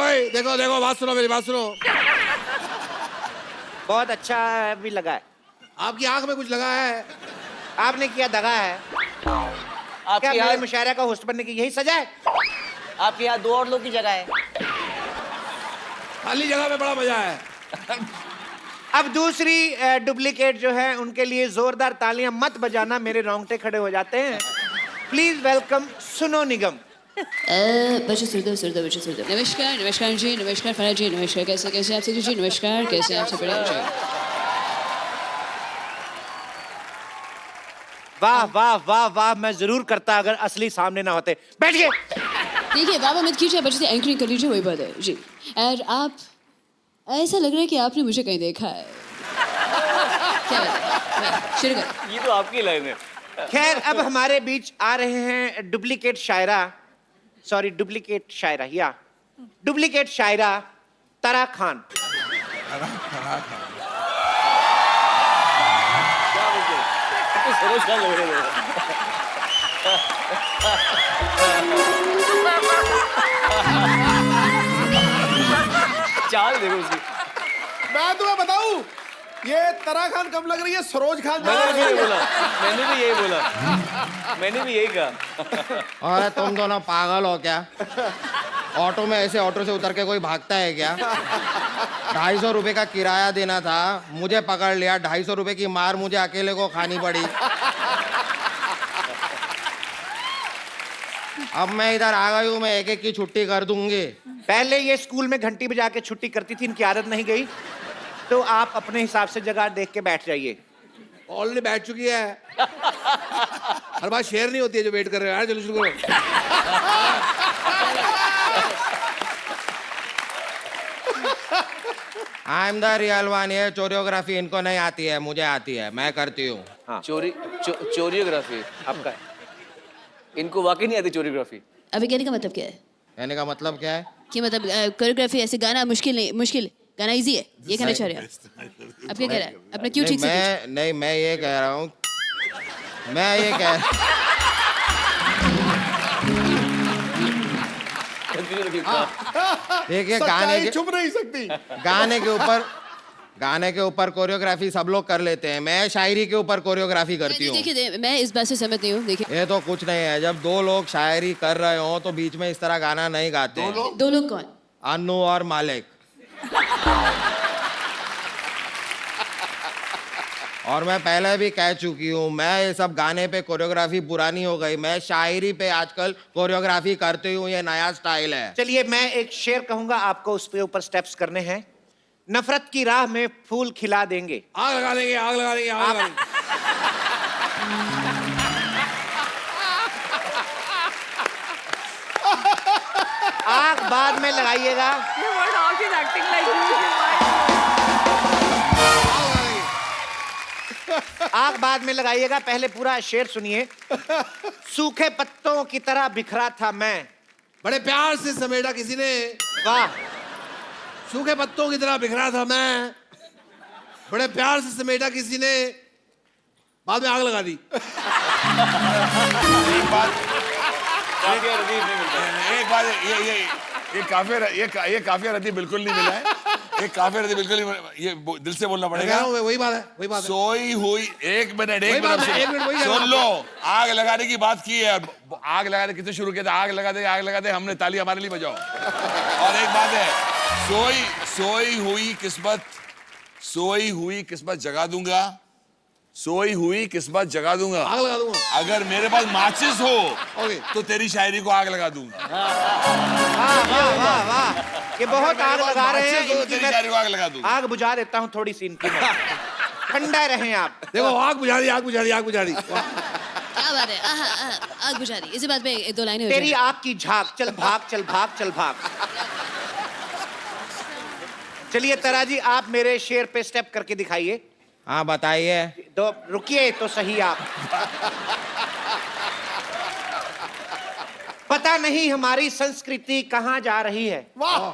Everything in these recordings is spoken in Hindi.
भाई देखो देखो, बात सुनो, मेरी बात सुनो। बहुत अच्छा भी लगा है। आपकी आंख में कुछ लगा है? आपने किया दगा है। क्या मेरे मुशायरा का होस्ट बनने की यही सजा है? आपके यहाँ 2 और लोग की जगह है। खाली जगह में बड़ा मजा है। अब दूसरी डुप्लीकेट जो है उनके लिए जोरदार तालियां मत बजाना, मेरे रोंगटे खड़े हो जाते हैं। प्लीज वेलकम सुनो निगम। बच्चे सुरदेव बच्चे सुरदेव। नमस्कार नमस्कार जी, नमस्कार फना जी, नमस्कार। कैसे कैसे आप सभी जी? नमस्कार, कैसे आप सब? बढ़िया जी। वाह वाह वाह वाह, मैं जरूर करता अगर असली सामने ना होते। बैठिए। देखिए बाबा मत कीजिए, बच्चे से एंकरिंग कर लीजिए, वही बात है जी। और आप ऐसा लग रहा है कि आपने मुझे कहीं देखा है। क्या बात है? शुरू कर। ये तो आपकी लाइन है। खैर अब हमारे बीच आ रहे हैं डुप्लीकेट शायरा, सॉरी डुप्लीकेट शायरा या डुप्लीकेट शायरा तरा खान। तो सरोज खान लग रहे थे। चाल देखो उसकी। मैं तुम्हें बताऊं, ये तरा खान कब लग रही है सरोज खान? मैंने भी यही बोला। मैंने भी यही कहा। अरे तुम दोनों पागल हो क्या? ऑटो में ऐसे ऑटो से उतर के कोई भागता है क्या? 250 रुपए का किराया देना था, मुझे पकड़ लिया। 250 रुपए की मार मुझे अकेले को खानी पड़ी। अब मैं इधर आ गई हूँ, मैं एक एक की छुट्टी कर दूंगी। पहले ये स्कूल में घंटी बजा के छुट्टी करती थी, इनकी आदत नहीं गई, तो आप अपने हिसाब से जगह देख के बैठ जाइए। ऑलरेडी बैठ चुकी है। हर बात शेयर नहीं होती है जो वेट कर रहे हैं। चलो शुरू करो। I am the real one. ये कोरियोग्राफी इनको नहीं आती है, मुझे आती है, मैं करती हूँ। हाँ। चोरियोग्राफी आपका है। इनको वाकई नहीं आती चोरियोग्राफी। अभी कहने का मतलब क्या है? कहने का मतलब क्या है? कि मतलब कोरियोग्राफी ऐसे गाना मुश्किल नहीं, मुश्किल गाना इजी है, ये कहना चाह रहे हैं आप? क्या कह रहा है? अपना क्यों ठीक से मैं ये कह रहा हूँ, मैं ये कह देखिए छुप नहीं सकती। गाने के ऊपर कोरियोग्राफी सब लोग कर लेते हैं, मैं शायरी के ऊपर कोरियोग्राफी करती हूँ। देखिए मैं इस बात से सहमत नहीं हूँ। देखिए ये तो कुछ नहीं है, जब 2 लोग शायरी कर रहे हो तो बीच में इस तरह गाना नहीं गाते हैं। 2 लोग कौन? अन्नू और मालिक। और मैं पहले भी कह चुकी हूँ, मैं ये सब गाने पे कोरियोग्राफी पुरानी हो गई, मैं शायरी पे आजकल कोरियोग्राफी करती हूँ, ये नया स्टाइल है। चलिए मैं एक शेर कहूंगा, आपको उस पे ऊपर स्टेप्स करने हैं। नफरत की राह में फूल खिला देंगे। आग लगा देंगे, आग लगा देंगे, आग लगा देंगे। आग बाद में लगाइएगा। आग बाद में लगाइएगा, पहले पूरा शेर सुनिए। सूखे पत्तों की तरह बिखरा था मैं। बड़े प्यार से समेटा किसी ने। वाह। सूखे पत्तों की तरह बिखरा था मैं, बड़े प्यार से समेटा किसी ने, बाद में आग लगा दी। एक बात ये काफिया रद्दी बिल्कुल नहीं मिला है। ये काफिया रद्दी बिल्कुल नहीं, ये दिल से बोलना पड़ेगा। वही बात है, वही बात है। सोई हुई एक मिनट सुन लो, आग लगाने की बात की है। आग लगाने कितने शुरू किया था? आग लगा दे, हमने ताली हमारे लिए बजाओ। और एक बात है, सोई हुई किस्मत जगा दूंगा, सोई हुई किस्मत जगा दूंगा, आग लगा दूंगा। अगर मेरे पास माचिस हो तो तेरी शायरी को आग लगा दूंगा। वाह वाह वाह वाह, ये बहुत आग लगा रहे हैं। तेरी शायरी को आग लगा दूंगा। आग बुझा देता हूँ थोड़ी सी इनकी। ठंडा रहें आप। देखो आग बुझा दी, आग बुझा दी, आग बुझा दी। क्या बात है? आग बुझा दी। इसी बात पे 1-2 लाइनें हो तेरी जाएं। आग की झाग, चल भाग चल भाग चल भाग। चलिए तरा जी, आप मेरे शेर पे स्टेप करके दिखाइए। हाँ बताइए। तो रुकिए तो सही आप। पता नहीं हमारी संस्कृति कहाँ जा रही है। वाह।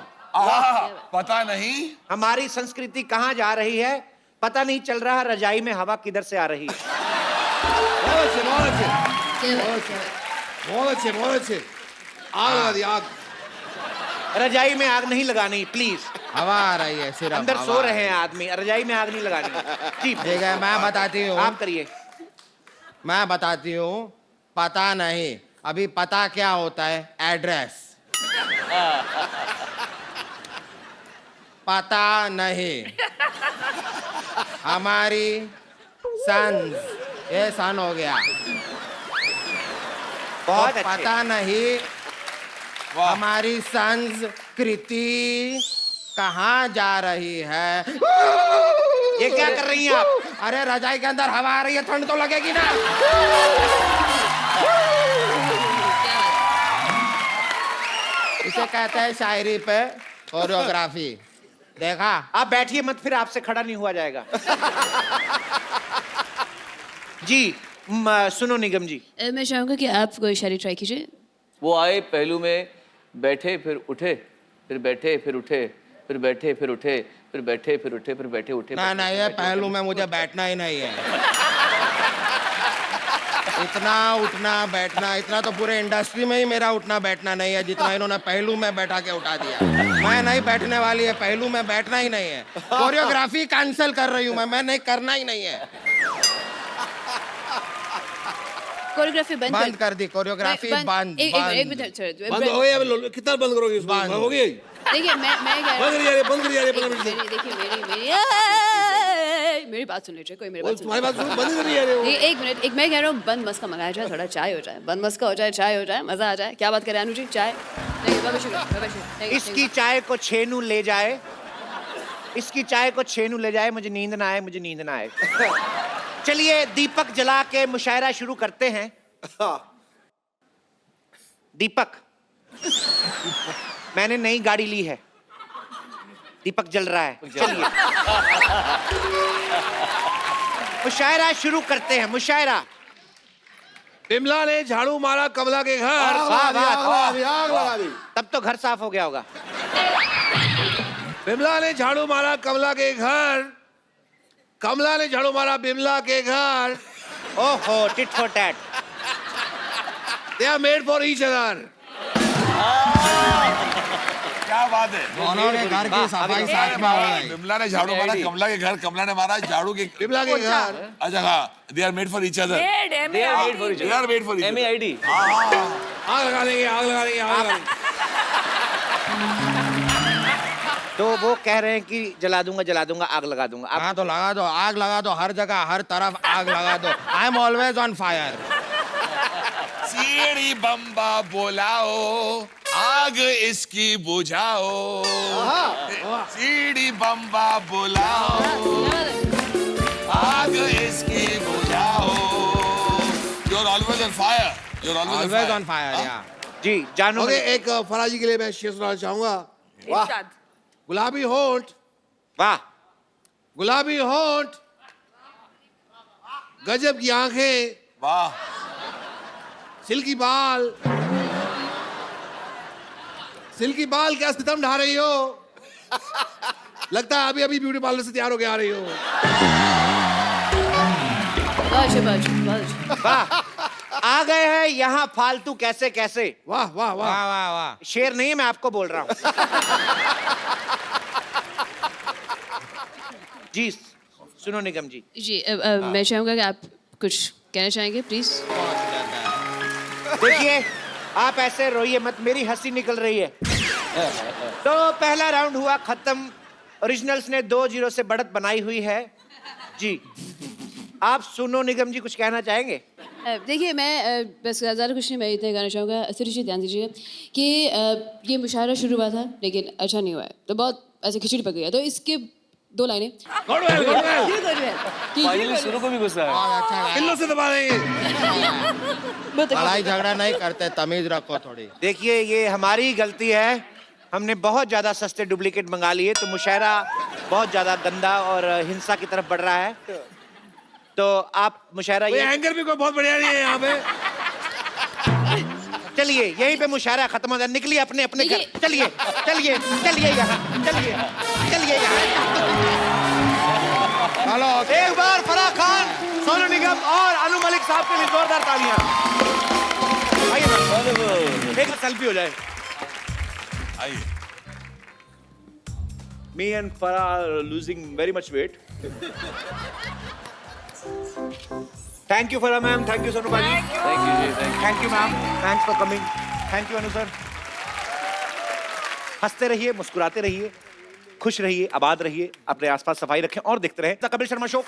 पता नहीं हमारी संस्कृति कहाँ जा रही है, पता नहीं चल रहा रजाई में हवा किधर से आ रही है। बहुत अच्छे, बहुत अच्छे, क्या बात है? बहुत अच्छे, बहुत अच्छे। आग लगा दी, आग। रजाई में आग नहीं लगानी प्लीज। हवा आ रही है सिर्फ, अंदर हवा सो आ रहे रही हैं आदमी, रजाई में आग नहीं लगानी। जी ठीक है, मैं बताती हूँ, आप करिए। मैं बताती हूँ। पता नहीं, अभी पता क्या होता है? एड्रेस। पता नहीं। हमारी सन्स, ये सन हो गया। बहुत और अच्छे। पता नहीं वाह हमारी संस्कृति कहाँ जा रही है। ये क्या कर रही हैं आप? अरे रजाई के अंदर हवा आ रही है, ठंड तो लगेगी ना। इसे कहते हैं शायरी पे कोरियोग्राफी। देखा? आप बैठिए मत, फिर आपसे खड़ा नहीं हुआ जाएगा। जी सुनो निगम जी। मैं चाहूँगा कि आप कोई शायरी ट्राई कीजिए। वो आए पहलू में, बैठे फिर उठे, फिर बैठे फिर उठे, फिर बैठे फिर उठे, फिर बैठे फिर उठे, फिर बैठे उठे। ना ना, ये पहलू में मुझे बैठना ही नहीं है। इतना उठना बैठना, इतना तो पूरे इंडस्ट्री में ही मेरा उठना बैठना नहीं है जितना इन्होंने पहलू में बैठा के उठा दिया। मैं नहीं बैठने वाली है, पहलू में बैठना ही नहीं है। कोरियोग्राफी कैंसिल कर रही हूँ मैं नहीं करना ही नहीं है। कोरियोग्राफी बंद कर दी, कोरियोग्राफी बंद। एक मिनट बंद हो गई। अब कितना बंद करोगे इसको? बंद। हो गई। देखिए मैं कह बंद करिए, बंद करिए, 15 मिनट से। देखिए मेरी बात सुन लीजिए, कोई मेरी बात सुन तुम्हारी बात सुनो, बंद करिए। अरे वो। एक मिनट, एक मैं कह रहा हूँ बंद मस्का मंगाया जाए, थोड़ा चाय हो जाए, बंद मस्का हो जाए, चाय हो जाए, मजा आ जाए। क्या बात करें अनुजी? चाय इसकी चाय को छेनू ले जाए, इसकी चाय को छेनू ले जाए, मुझे नींद ना आए, मुझे नींद ना आए। चलिए दीपक जला के मुशायरा शुरू करते हैं। दीपक, मैंने नई गाड़ी ली है, दीपक जल रहा है। चलिए मुशायरा शुरू करते हैं। मुशायरा। बिमला ने झाड़ू मारा कमला के घर। वाह, वाह, वाह। आग लगा दी। तब तो घर साफ हो गया होगा। बिमला ने झाड़ू मारा कमला के घर, कमला ने झाड़ू मारा बिमला के घर। ओहो, tit for tat. They are made for each other. क्या बात है। दोनों ने घर की सफाई साथ में हो गई। बिमला ने झाड़ू मारा कमला के घर, कमला ने मारा झाड़ू के बिमला के घर। अच्छा हाँ, they are made for each other. They are made for each They are made for each other. other. MAID. आग लगा देंगे, आग लगा देंगे, आग लगा देंगे। तो वो कह रहे हैं कि जला दूंगा, आग लगा दूंगा। आप हाँ तो लगा दो, आग लगा दो, हर जगह हर तरफ आग लगा दो। I am always on fire. सीढ़ी बम्बा बोलाओ, आग इसकी बुझाओ। सीढ़ी बम्बा बुलाओ, आग इसकी बुझाओ। You're always on fire. You're always on always fire. On fire. या जी जानू। ओके, एक फराजी के लिए मैं शेर सुनाना चाहूंगा। वाह, गुलाबी होंठ, वाह, गुलाबी होंठ, गजब की आंखें, वाह, सिल्की बाल, सिल्की बाल क्या सितम ढा रही हो? लगता है अभी अभी ब्यूटी पार्लर से तैयार होके आ रही हो। वाह। आ गए हैं यहाँ फालतू कैसे कैसे। वाह वाह वाह। वाह वाह वाह। शेर नहीं है, मैं आपको बोल रहा हूँ। जी सुनो निगम जी। जी मैं चाहूँगा कि आप कुछ कहना चाहेंगे प्लीज। देखिए आप ऐसे रोइए मत, मेरी हंसी निकल रही है। तो पहला राउंड हुआ खत्म। ओरिजिनल्स ने 2-0 से बढ़त बनाई हुई है। जी आप सुनो निगम जी कुछ कहना चाहेंगे? देखिए मैं बस ज़्यादा कुछ नहीं, मैं इतना कहना चाहूँगा। सिर्फ जी ध्यान दीजिए कि ये मुशायरा शुरू हुआ था लेकिन अच्छा नहीं हुआ है, तो बहुत ऐसे खिचड़ी पक गया। तो इसके 2 लाइनें फाइनली शुरू को भी गुस्सा है। बहुत अच्छा गाया। किल्लो से दबा देंगे। लड़ाई झगड़ा नहीं करते, तमीज रखो थोड़ी। देखिए ये हमारी गलती है, हमने बहुत ज़्यादा सस्ते डुप्लीकेट मंगा लिए, तो मुशायरा बहुत ज़्यादा गंदा और हिंसा की तरफ बढ़ रहा है। तो आप मुशायरा ये ये एंकर भी कोई बहुत बढ़िया नहीं है यहाँ पे। चलिए यहीं पे मुशायरा खत्म हो जाए। निकलिए अपने अपने घर। चलिए चलिए चलिए यहाँ, चलिए चलिए यहाँ। चलो एक बार फराह खान, सोनू निगम और अनु मलिक साहब के लिए जोरदार तालियां। आइए ना, एक सेल्फी हो जाए। आइए। Me and Farah are losing very much weight. Thank you, Farah ma'am. Thank you, Sonu Bhaji. Thank you ji, thank Thank you, ma'am. Thanks for coming. Thank you, Anu sir. हंसते रहिए, मुस्कुराते रहिए, खुश रहिए, आबाद रहिए, अपने आसपास सफाई रखें और देखते रहें the Kapil Sharma show.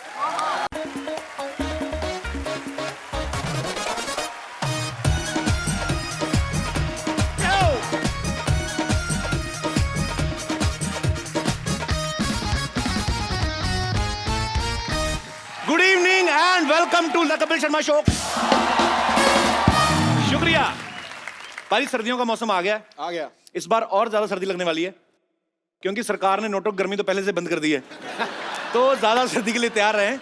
Good evening and welcome to the Kapil Sharma show. शुक्रिया। भाई सर्दियों का मौसम आ गया। इस बार और ज्यादा सर्दी लगने वाली है क्योंकि सरकार ने नोटों की गर्मी तो पहले से बंद कर दी है। तो ज्यादा सर्दी के लिए तैयार रहें।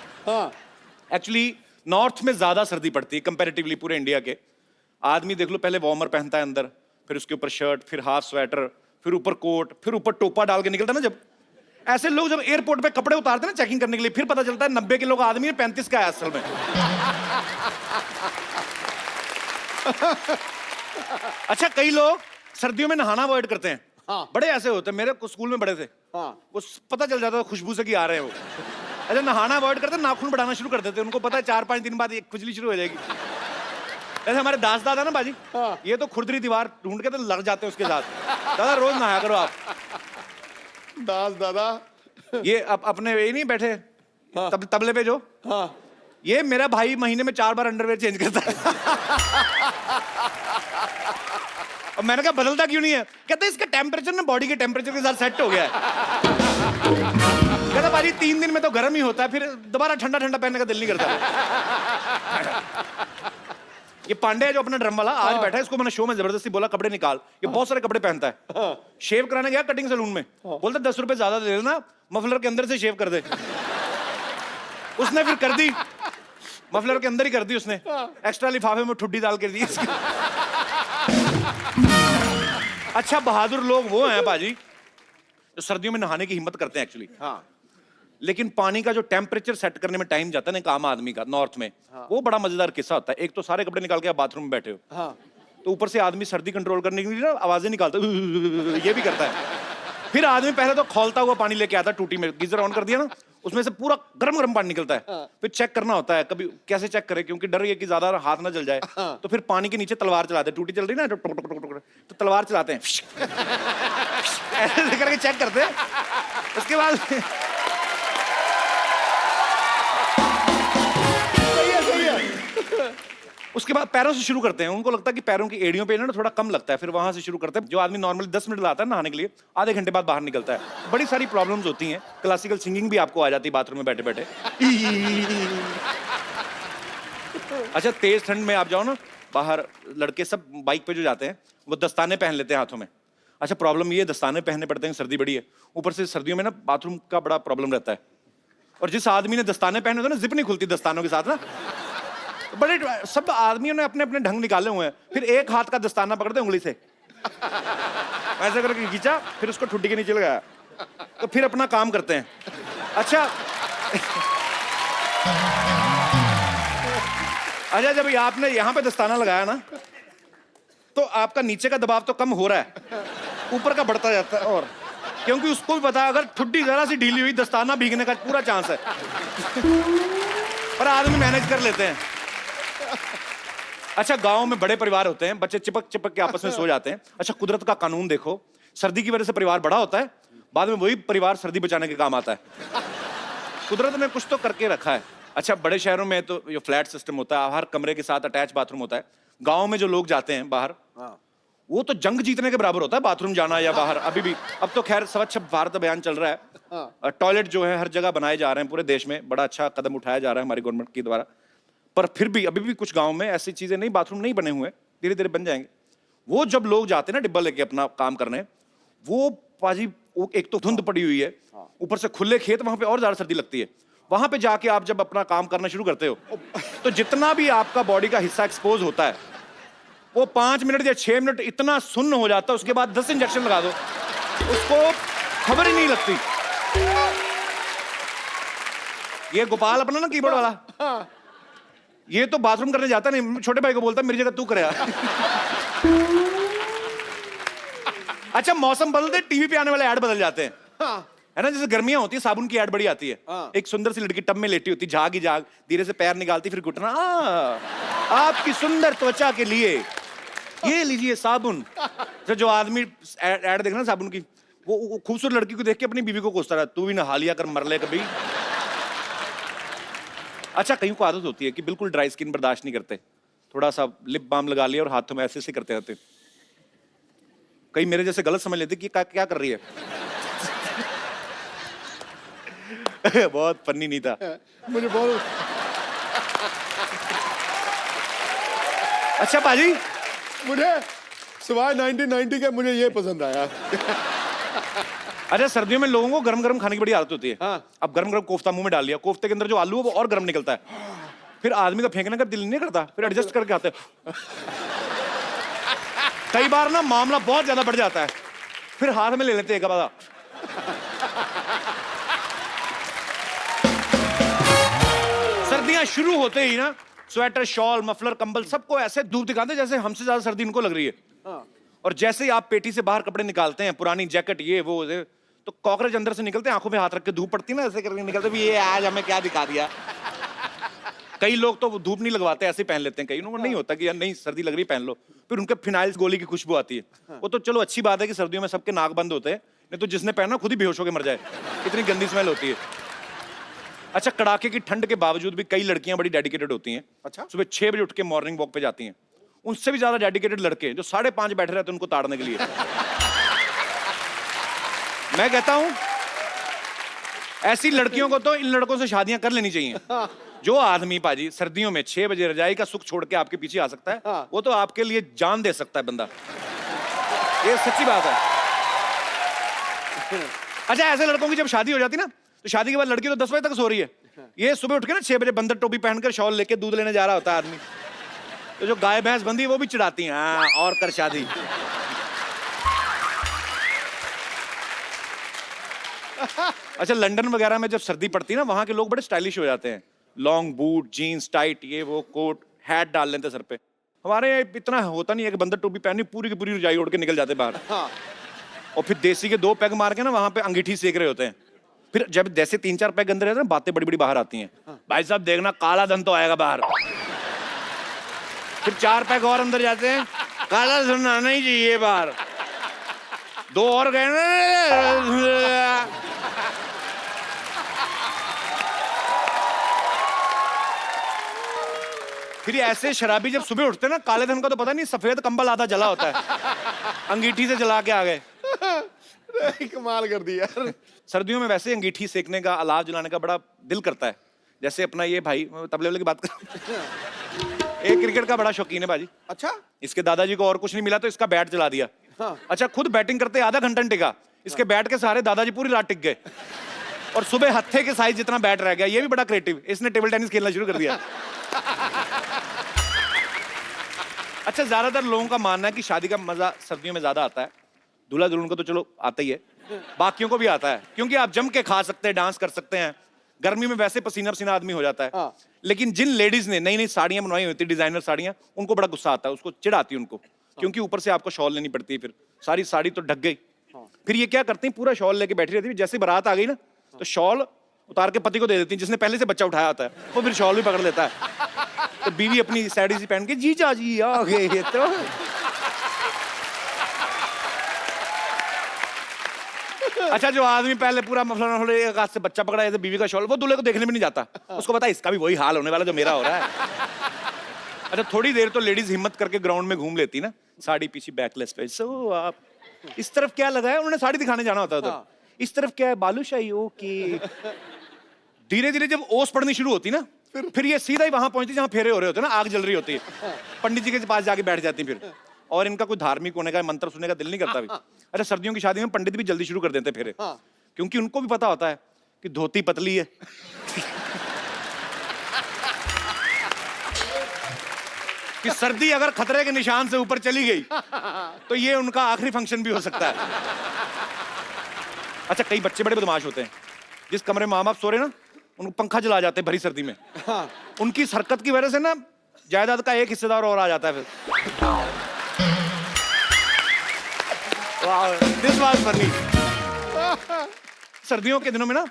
एक्चुअली नॉर्थ में ज्यादा सर्दी पड़ती है कंपैरेटिवली पूरे इंडिया के। आदमी देख लो, पहले वार्मर पहनता है अंदर, फिर उसके ऊपर शर्ट, फिर हाफ स्वेटर, फिर ऊपर कोट, फिर ऊपर टोपा डाल के निकलता है ना। जब ऐसे लोग जब एयरपोर्ट पे कपड़े उतारते हैं ना चेकिंग करने के लिए, फिर पता चलता है 90 किलो का आदमी है, 35 का है असल में। अच्छा, कई लोग सर्दियों में नहाना अवॉइड करते हैं। बड़े ऐसे होते हैं, मेरे स्कूल में बड़े थे। वो पता चल जाता था खुशबू से कि आ रहे हैं वो। अच्छा, नहाना अवॉइड करते, नाखून बढ़ाना शुरू कर देते। उनको पता है 4-5 दिन बाद एक खुजली शुरू हो जाएगी। ऐसे हमारे दास दादा ना बाजी, ये तो खुरदरी दीवार ढूंढ के तो लग जाते हैं उसके साथ। दादा रोज नहाया करो आप। दास दादा ये अपने ये नहीं बैठे तबले पे जो, ये मेरा भाई महीने में 4 बार अंडरवेयर चेंज करता है। और मैंने कहा बदलता क्यों नहीं है? कहते इसका टेम्परेचर ना बॉडी के टेम्परेचर के साथ सेट हो गया है। कहता भाई 3 दिन में तो गर्म ही होता है, फिर दोबारा ठंडा ठंडा पहनने का दिल नहीं करता। ये पांडे है जो अपना ड्रम वाला, आज बैठा है। इसको मैंने शो में जबरदस्ती बोला कपड़े निकाल, ये बहुत सारे कपड़े पहनता है। शेव कराने गया कटिंग सैलून में, बोलता 10 रुपए ज्यादा दे देना, मफलर के अंदर से शेव कर दे। उसने फिर कर दी, मफलर के अंदर ही कर दी उसने, एक्स्ट्रा लिफाफे में ठुड्डी डाल कर दी। अच्छा, बहादुर लोग वो हैं बाजी जो सर्दियों में नहाने की हिम्मत करते हैं एक्चुअली। लेकिन पानी का जो टेम्परेचर सेट करने में टाइम जाता है ना आम आदमी का नॉर्थ में, वो बड़ा मजेदार किस्सा होता है। एक तो सारे कपड़े निकाल के आप बाथरूम में बैठे हो, तो ऊपर से आदमी सर्दी कंट्रोल करने के लिए ना आवाजें निकालता है, ये भी करता है। फिर आदमी पहले तो खौलता हुआ पानी लेके आता है टूटी में, गीजर ऑन कर दिया ना, उसमें से पूरा गरम गरम पानी निकलता है। फिर चेक करना होता है, कभी कैसे चेक करे, क्योंकि डर ये कि ज्यादा हाथ ना जल जाए। तो फिर पानी के नीचे तलवार चलाते हैं, टूटी चल रही ना तो तलवार चलाते हैं, ऐसे करके चेक करते हैं। उसके बाद उसके बाद पैरों से शुरू करते हैं। उनको लगता है कि पैरों की एड़ियों पे ना थोड़ा कम लगता है, फिर वहां से शुरू करते हैं। जो आदमी नॉर्मली 10 मिनट लाता है नहाने के लिए, आधे घंटे बाद बाहर निकलता है। बड़ी सारी प्रॉब्लम्स होती हैं। क्लासिकल सिंगिंग भी आपको आ जाती है बाथरूम में बैठे बैठे। अच्छा, तेज ठंड में आप जाओ ना बाहर, लड़के सब बाइक पे जो जाते हैं वो दस्ताने पहन लेते हैं हाथों में। अच्छा, प्रॉब्लम ये दस्ताने पहनने पड़ते हैं, सर्दी बड़ी है, ऊपर से सर्दियों में ना बाथरूम का बड़ा प्रॉब्लम रहता है। और जिस आदमी ने दस्ताने पहने होते हैं ना, जिप नहीं खुलती दस्तानों के साथ ना। बड़े सब आदमियों ने अपने अपने ढंग निकाले हुए हैं। फिर एक हाथ का दस्ताना पकड़ते उंगली से ऐसे करके खींचा, फिर उसको ठुड्डी के नीचे लगाया, तो फिर अपना काम करते हैं। अच्छा अच्छा, जब आपने यहाँ पे दस्ताना लगाया ना, तो आपका नीचे का दबाव तो कम हो रहा है, ऊपर का बढ़ता जाता है। और क्योंकि उसको भी पता है अगर ठुड्डी जरा सी ढीली हुई, दस्ताना भीगने का पूरा चांस है। पर आदमी मैनेज कर लेते हैं। अच्छा, गांव में बड़े परिवार होते हैं, बच्चे चिपक चिपक के आपस में सो जाते हैं। अच्छा, कुदरत का कानून देखो, सर्दी की वजह से परिवार बड़ा होता है, बाद में वही परिवार सर्दी बचाने के काम आता है। कुदरत ने कुछ तो करके रखा है। अच्छा, बड़े शहरों में तो ये फ्लैट सिस्टम होता है, हर कमरे के साथ अटैच बाथरूम होता है। गाँव में जो लोग जाते हैं बाहर, वो तो जंग जीतने के बराबर होता है बाथरूम जाना या बाहर। अभी भी, अब तो खैर स्वच्छ भारत अभियान चल रहा है, टॉयलेट जो है हर जगह बनाए जा रहे हैं पूरे देश में, बड़ा अच्छा कदम उठाया जा रहा है हमारी गवर्नमेंट के द्वारा। पर फिर भी अभी भी कुछ गांव में ऐसी चीजें नहीं, बाथरूम नहीं बने हुए, धीरे धीरे बन जाएंगे। वो जब लोग जाते हैं ना डिब्बा लेके अपना काम करने, वो पाजी एक तो धुंध पड़ी हुई है, ऊपर से खुले खेत, वहां पे और ज्यादा सर्दी लगती है। वहां पे जाके आप जब अपना काम करना शुरू करते हो, तो जितना भी आपका बॉडी का हिस्सा एक्सपोज होता है, वो 5 मिनट या 6 मिनट इतना सुन्न हो जाता है। उसके बाद 10 इंजेक्शन लगा दो, उसको खबर ही नहीं लगती। ये गोपाल अपना ना कीबोर्ड वाला, ये तो बाथरूम करने जाता नहीं, छोटे भाई को बोलता मेरी जगह तू करे। अच्छा, मौसम बदलते टीवी पे आने वाले ऐड बदल जाते हैं। है ना, जैसे गर्मियां होती है साबुन की ऐड बड़ी आती है। एक सुंदर सी लड़की टब में लेटी होती, झाग ही झाग, धीरे से पैर निकालती, फिर घुटना, आपकी सुंदर त्वचा के लिए ये लीजिए साबुन। तो जो आदमी ऐड देखना साबुन की, वो खूबसूरत लड़की को देख के अपनी बीवी को कोसता रहा, तू भी नहा लिया कर, मर ले कभी। अच्छा, कहीं को आदत होती है कि बिल्कुल ड्राई स्किन बर्दाश्त नहीं करते, थोड़ा सा लिप बाम लगा लिया और हाथों में ऐसे ऐसे करते रहते। कई मेरे जैसे गलत समझ लेते कि क्या कर रही है। बहुत फनी नहीं था मुझे बहुत अच्छा पाजी, मुझे सिवाय 1990 के मुझे ये पसंद आया। अच्छा सर्दियों में लोगों को गरम गरम खाने की बड़ी आदत होती है। अब गरम गरम कोफ्ता मुंह में डाल लिया, कोफ्ते के अंदर जो आलू है वो और गरम निकलता है, फिर आदमी का फेंकने का दिल नहीं करता, फिर एडजस्ट करके आते हैं। कई बार ना मामला बहुत ज्यादा बढ़ जाता है, फिर हाथ में ले लेते हैं एक बार। सर्दियां शुरू होते ही ना स्वेटर, शॉल, मफलर, कंबल सबको ऐसे धूप दिखाते जैसे हमसे ज्यादा सर्दी इनको लग रही है। और जैसे ही आप पेटी से बाहर कपड़े निकालते हैं, पुरानी जैकेट ये वो तो कॉकरोच अंदर से निकलते हैं, आंखों में हाथ रख के धूप पड़ती है ना, ऐसे करके निकलते भी ये आज हमें क्या दिखा दिया। कई लोग तो धूप नहीं लगवाते, ऐसे पहन लेते हैं, कई लोगों को नहीं होता कि यार नहीं सर्दी लग रही पहन लो, फिर उनके फिनाइल गोली की खुशबू आती है। वो तो चलो अच्छी बात है कि सर्दियों में सबके नाक बंद होते हैं, नहीं तो जिसने पहना खुद ही बेहोश होकर मर जाए, इतनी गंदी स्मेल होती है। अच्छा, कड़ाके की ठंड के बावजूद भी कई लड़कियां बड़ी डेडिकेटेड होती हैं। अच्छा, सुबह 6 बजे उठ के मॉर्निंग वॉक पे जाती हैं। उनसे भी ज्यादा डेडिकेटेड लड़के जो 5:30 बैठे रहते हैं उनको ताड़ने के लिए। मैं कहता हूं ऐसी लड़कियों को तो इन लड़कों से शादियां कर लेनी चाहिए। जो आदमी पाजी सर्दियों में 6 बजे रजाई का सुख छोड़ के आपके पीछे आ सकता है, वो तो आपके लिए जान दे सकता है बंदा, ये सच्ची बात है। अच्छा, ऐसे लड़कों की जब शादी हो जाती ना, तो शादी के बाद लड़की तो 10 बजे तक सो रही है, ये सुबह उठ के ना 6 बजे बंदर टोपी पहनकर शॉल लेके दूध लेने जा रहा होता है आदमी। तो जो गाय भैंस बंदी वो भी चिढ़ाती हैं, हाँ और कर शादी। अच्छा, लंदन वगैरह में जब सर्दी पड़ती है ना, वहां के लोग बड़े स्टाइलिश हो जाते हैं, लॉन्ग बूट, जीन्स टाइट, ये वो, कोट, हैट डाल लेते सर पे। हमारे यहाँ इतना होता नहीं है कि बंदर टोपी पहनी पूरी की पूरी रजाई ओढ़ के निकल जाते बाहर। और फिर देसी के 2 पैग मार के ना वहां पे अंगीठी सेक रहे होते हैं। फिर जब जैसे 3-4 पैग अंदर रहते हैं, बातें बड़ी बड़ी बाहर आती हैं। भाई साहब देखना काला धन तो आएगा बाहर। फिर 4 पैग और अंदर जाते हैं, काला धन आना ही चाहिए बाहर। 2 और गए ना, फिर ऐसे शराबी जब सुबह उठते ना, काले धन का तो पता नहीं, सफेद कंबल आधा जला होता है, अंगीठी से जला के आ गए। कमाल कर दी यार। सर्दियों में वैसे अंगीठी सेकने का, अलाव जलाने का बड़ा दिल करता है। जैसे अपना ये भाई तबले वाले की बात कर, एक क्रिकेट का बड़ा शौकीन है बाजी। अच्छा, इसके दादाजी को और कुछ नहीं मिला तो इसका बैट जला दिया। अच्छा, खुद बैटिंग करते आधा घंटा टिका, इसके बैट के सहारे दादाजी पूरी रात टिक गए, और सुबह हत्थे के साइज जितना बैट रह गया। ये भी बड़ा क्रिएटिव, इसने टेबल टेनिस खेलना शुरू कर दिया। अच्छा, ज्यादातर लोगों का मानना है कि शादी का मजा सर्दियों में ज्यादा आता है। दूल्हा दुल्हन को तो चलो आता ही है, बाकियों को भी आता है, क्योंकि आप जम के खा सकते हैं, डांस कर सकते हैं। गर्मी में वैसे पसीना पसीना आदमी हो जाता है। लेकिन जिन लेडीज ने नई नई साड़ियां बनवाई होती है, डिजाइनर साड़ियां, उनको बड़ा गुस्सा आता है, उसको चिढ़ आती है उनको, क्योंकि ऊपर से आपको शॉल लेनी पड़ती है, फिर सारी साड़ी तो ढक गई। फिर ये क्या करती है, पूरा शॉल लेके बैठी रहती है, जैसे बारात आ गई ना तो शॉल उतार के पति को दे देती है, जिसने पहले से बच्चा उठाया होता है, वो फिर शॉल भी पकड़ लेता है। तो बीवी अपनी साड़ी सी पहन के, जीजा जी आ गए तो। अच्छा, जो आदमी पहले पूरा मफलर एक हाथ से बच्चा पकड़ा है, बीवी का शॉल, वो दूल्हे को देखने भी नहीं जाता, उसको पता है इसका भी वही हाल होने वाला जो मेरा हो रहा है। अच्छा, थोड़ी देर तो लेडीज हिम्मत करके ग्राउंड में घूम लेती ना, साड़ी पीछे बैकलेस पे। सो आप इस तरफ क्या लगा है, उन्होंने साड़ी दिखाने जाना होता है, इस तरफ क्या है, बालूशाही, ओके। धीरे धीरे जब ओस पड़नी शुरू होती ना, फिर ये सीधा ही वहां पहुंचती जहां फेरे हो रहे होते ना, आग जल रही होती है, पंडित जी के पास जाके बैठ जाती फिर, और इनका कोई धार्मिक होने का, मंत्र सुनने का दिल नहीं करता भी। अच्छा, सर्दियों की शादी में पंडित भी जल्दी शुरू कर देते फेरे, क्योंकि उनको भी पता होता है कि धोती पतली है, कि सर्दी अगर खतरे के निशान से ऊपर चली गई तो ये उनका आखिरी फंक्शन भी हो सकता है। अच्छा, कई बच्चे बड़े बदमाश होते हैं, जिस कमरे में माँ बाप सो रहे ना, उनको पंखा जला जाते हैं भरी सर्दी में। उनकी इस हरकत की वजह से ना जायदाद का एक हिस्सेदार और आ जाता है फिर। Wow, this was funny. सर्दियों के दिनों में ना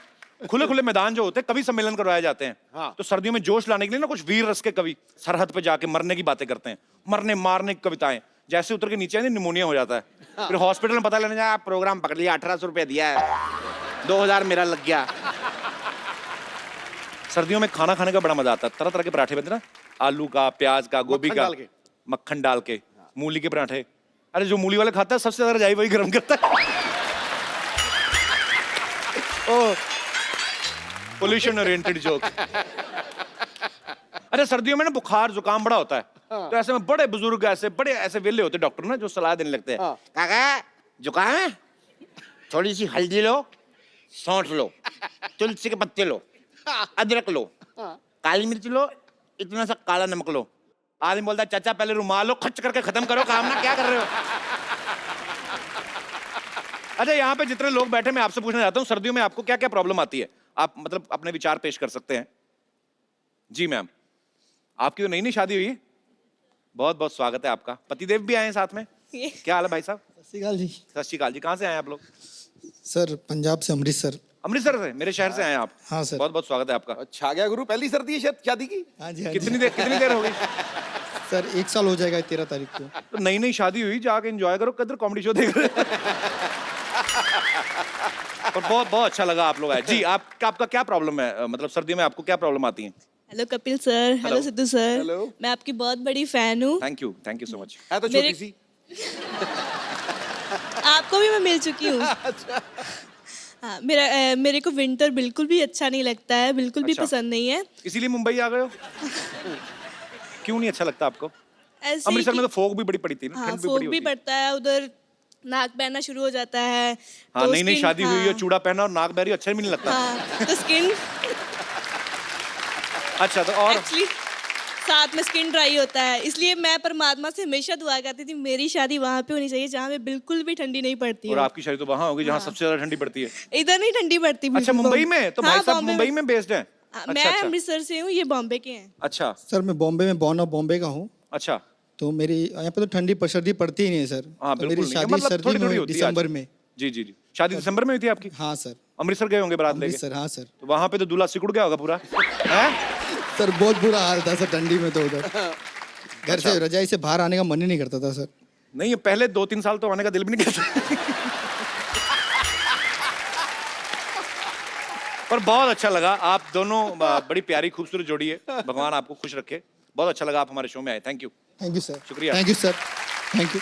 खुले खुले मैदान जो होते हैं कवि सम्मेलन करवाए जाते हैं। हाँ। तो सर्दियों में जोश लाने के लिए ना कुछ वीर रस के कवि सरहद पे जाके मरने की बातें करते हैं, मरने मारने की कविताएं। जैसे उतर के नीचे आए निमोनिया हो जाता है, फिर हॉस्पिटल में पता लेने जाए प्रोग्राम पकड़ लिया, 1800 रुपया दिया है, 2000 मेरा लग गया। सर्दियों में खाना खाने का बड़ा मजा आता है। तरह तरह के पराठे बनते ना, आलू का, प्याज का, गोभी मक्खन का, डाल के। मक्खन डाल के, मूली के पराठे। अरे जो मूली वाले खाता है सबसे ज्यादा रजाई वही गर्म करता है। ओ पोल्यूशन ओरिएंटेड जोक। अरे सर्दियों में ना बुखार जुकाम बड़ा होता है, तो ऐसे में बड़े बुजुर्ग ऐसे वेले होते डॉक्टर ना, जो सलाह देने लगते हैं। काका जुकाम है, थोड़ी सी हल्दी लो, सौंठ लो, तुलसी के पत्ते लो, अदरक लो, काली मिर्च लो, इतना सा काला नमक लो। आदमी बोलता है चाचा पहले रुमाल लो, खच करके खत्म करो काम ना, क्या कर रहे हो। अच्छा यहाँ पे जितने लोग बैठे मैं आपसे पूछना चाहता हूँ, सर्दियों में आपको क्या क्या प्रॉब्लम आती है? आप मतलब अपने विचार पेश कर सकते हैं। जी मैम, आपकी तो नई नई शादी हुई है, बहुत बहुत स्वागत है आपका। पतिदेव भी आए हैं साथ में, क्या हाल है भाई साहब? सत श्री अकाल जी। सत श्री अकाल जी। कहाँ से आए हैं आप लोग? सर पंजाब से, अमृतसर। अमृतसर से, मेरे शहर से आए हैं आप? हाँ सर। बहुत बहुत स्वागत है आपका। अच्छा गया गुरु, पहली सर्दी है शायद शादी की। हाँ जी, हाँ जी। कितनी देर हो गई? सर 1 साल हो जाएगा 13 तारीख को। तो नई नई शादी हुई, जाके एंजॉय करो, किधर कॉमेडी शो देख रहे हो? और बहुत बहुत अच्छा लगा आप लोग आए। जी आपका क्या प्रॉब्लम है, मतलब सर्दियों में आपको क्या प्रॉब्लम आती है? Hello Kapil sir, hello Sidhu sir. Hello. मैं आपकी बहुत बड़ी फैन हूँ। Thank you so much. है तो मेरे- छोटी सी। आपको भी मैं मिल चुकी हूँ। हाँ, मेरे को विंटर बिल्कुल भी अच्छा नहीं लगता है, बिल्कुल भी अच्छा। पसंद नहीं है। इसीलिए मुंबई आ गए हो? क्यों नहीं अच्छा लगता आपको? ऐसे ही अमृतसर में कि- तो फोग भी बड़ी पड़ी थी ना, हाँ, ठंड भी फोग बड़ी भी होती है। पड़ता है उधर, नाक बहना शुरू हो जाता है। हाँ, तो नई नई skin- शादी हुई है, हाँ, चूड़ा पहना और नाक बहरी, अच्छा भी नहीं लगता। हाँ, तो स्किन अच्छा तो और एक्चुअली साथ में स्किन ड्राई होता है, इसलिए मैं परमात्मा से हमेशा दुआ करती थी मेरी शादी वहाँ पे होनी चाहिए जहाँ पे बिल्कुल भी ठंडी नहीं पड़ती और हो। आपकी शादी तो वहां होगी जहाँ सबसे ज्यादा ठंडी पड़ती है। इधर नहीं ठंडी पड़ती अच्छा बिल्कुल। मुंबई में? तो भाई हाँ, साहब बॉम्बे मुंबई में बेस्ड हैं? मैं अच्छा अमृतसर से हूँ, ये बॉम्बे के हैं। अच्छा सर मैं बॉम्बे में बॉर्न ऑफ बॉम्बे का हूँ, अच्छा। तो मेरी यहाँ पे तो ठंडी सर्दी पड़ती ही नहीं है सर। हाँ तो बिल्कुल मेरी नहीं, शादी मतलब सर्दी थोड़ी में थोड़ी हुई, होती है दिसंबर आज। में। जी शादी दिसंबर में हुई थी आपकी? हाँ सर। अमृतसर गए होंगे बारात लेके? अमृतसर, हाँ सर। तो वहां पे तो दूल्हा सिकुड़ गया होगा पूरा है? सर बहुत बुरा हाल था सर ठंडी में, तो उधर घर अच्छा। से रजाई से बाहर आने का मन ही नहीं करता था सर। नहीं ये पहले 2-3 साल तो आने का दिल भी नहीं करता। पर बहुत अच्छा लगा, आप दोनों बड़ी प्यारी खूबसूरत जोड़ी है, भगवान आपको खुश रखे। बहुत अच्छा लगा आप हमारे शो में आए, thank you. Thank you sir. शुक्रिया। Thank you sir, thank you.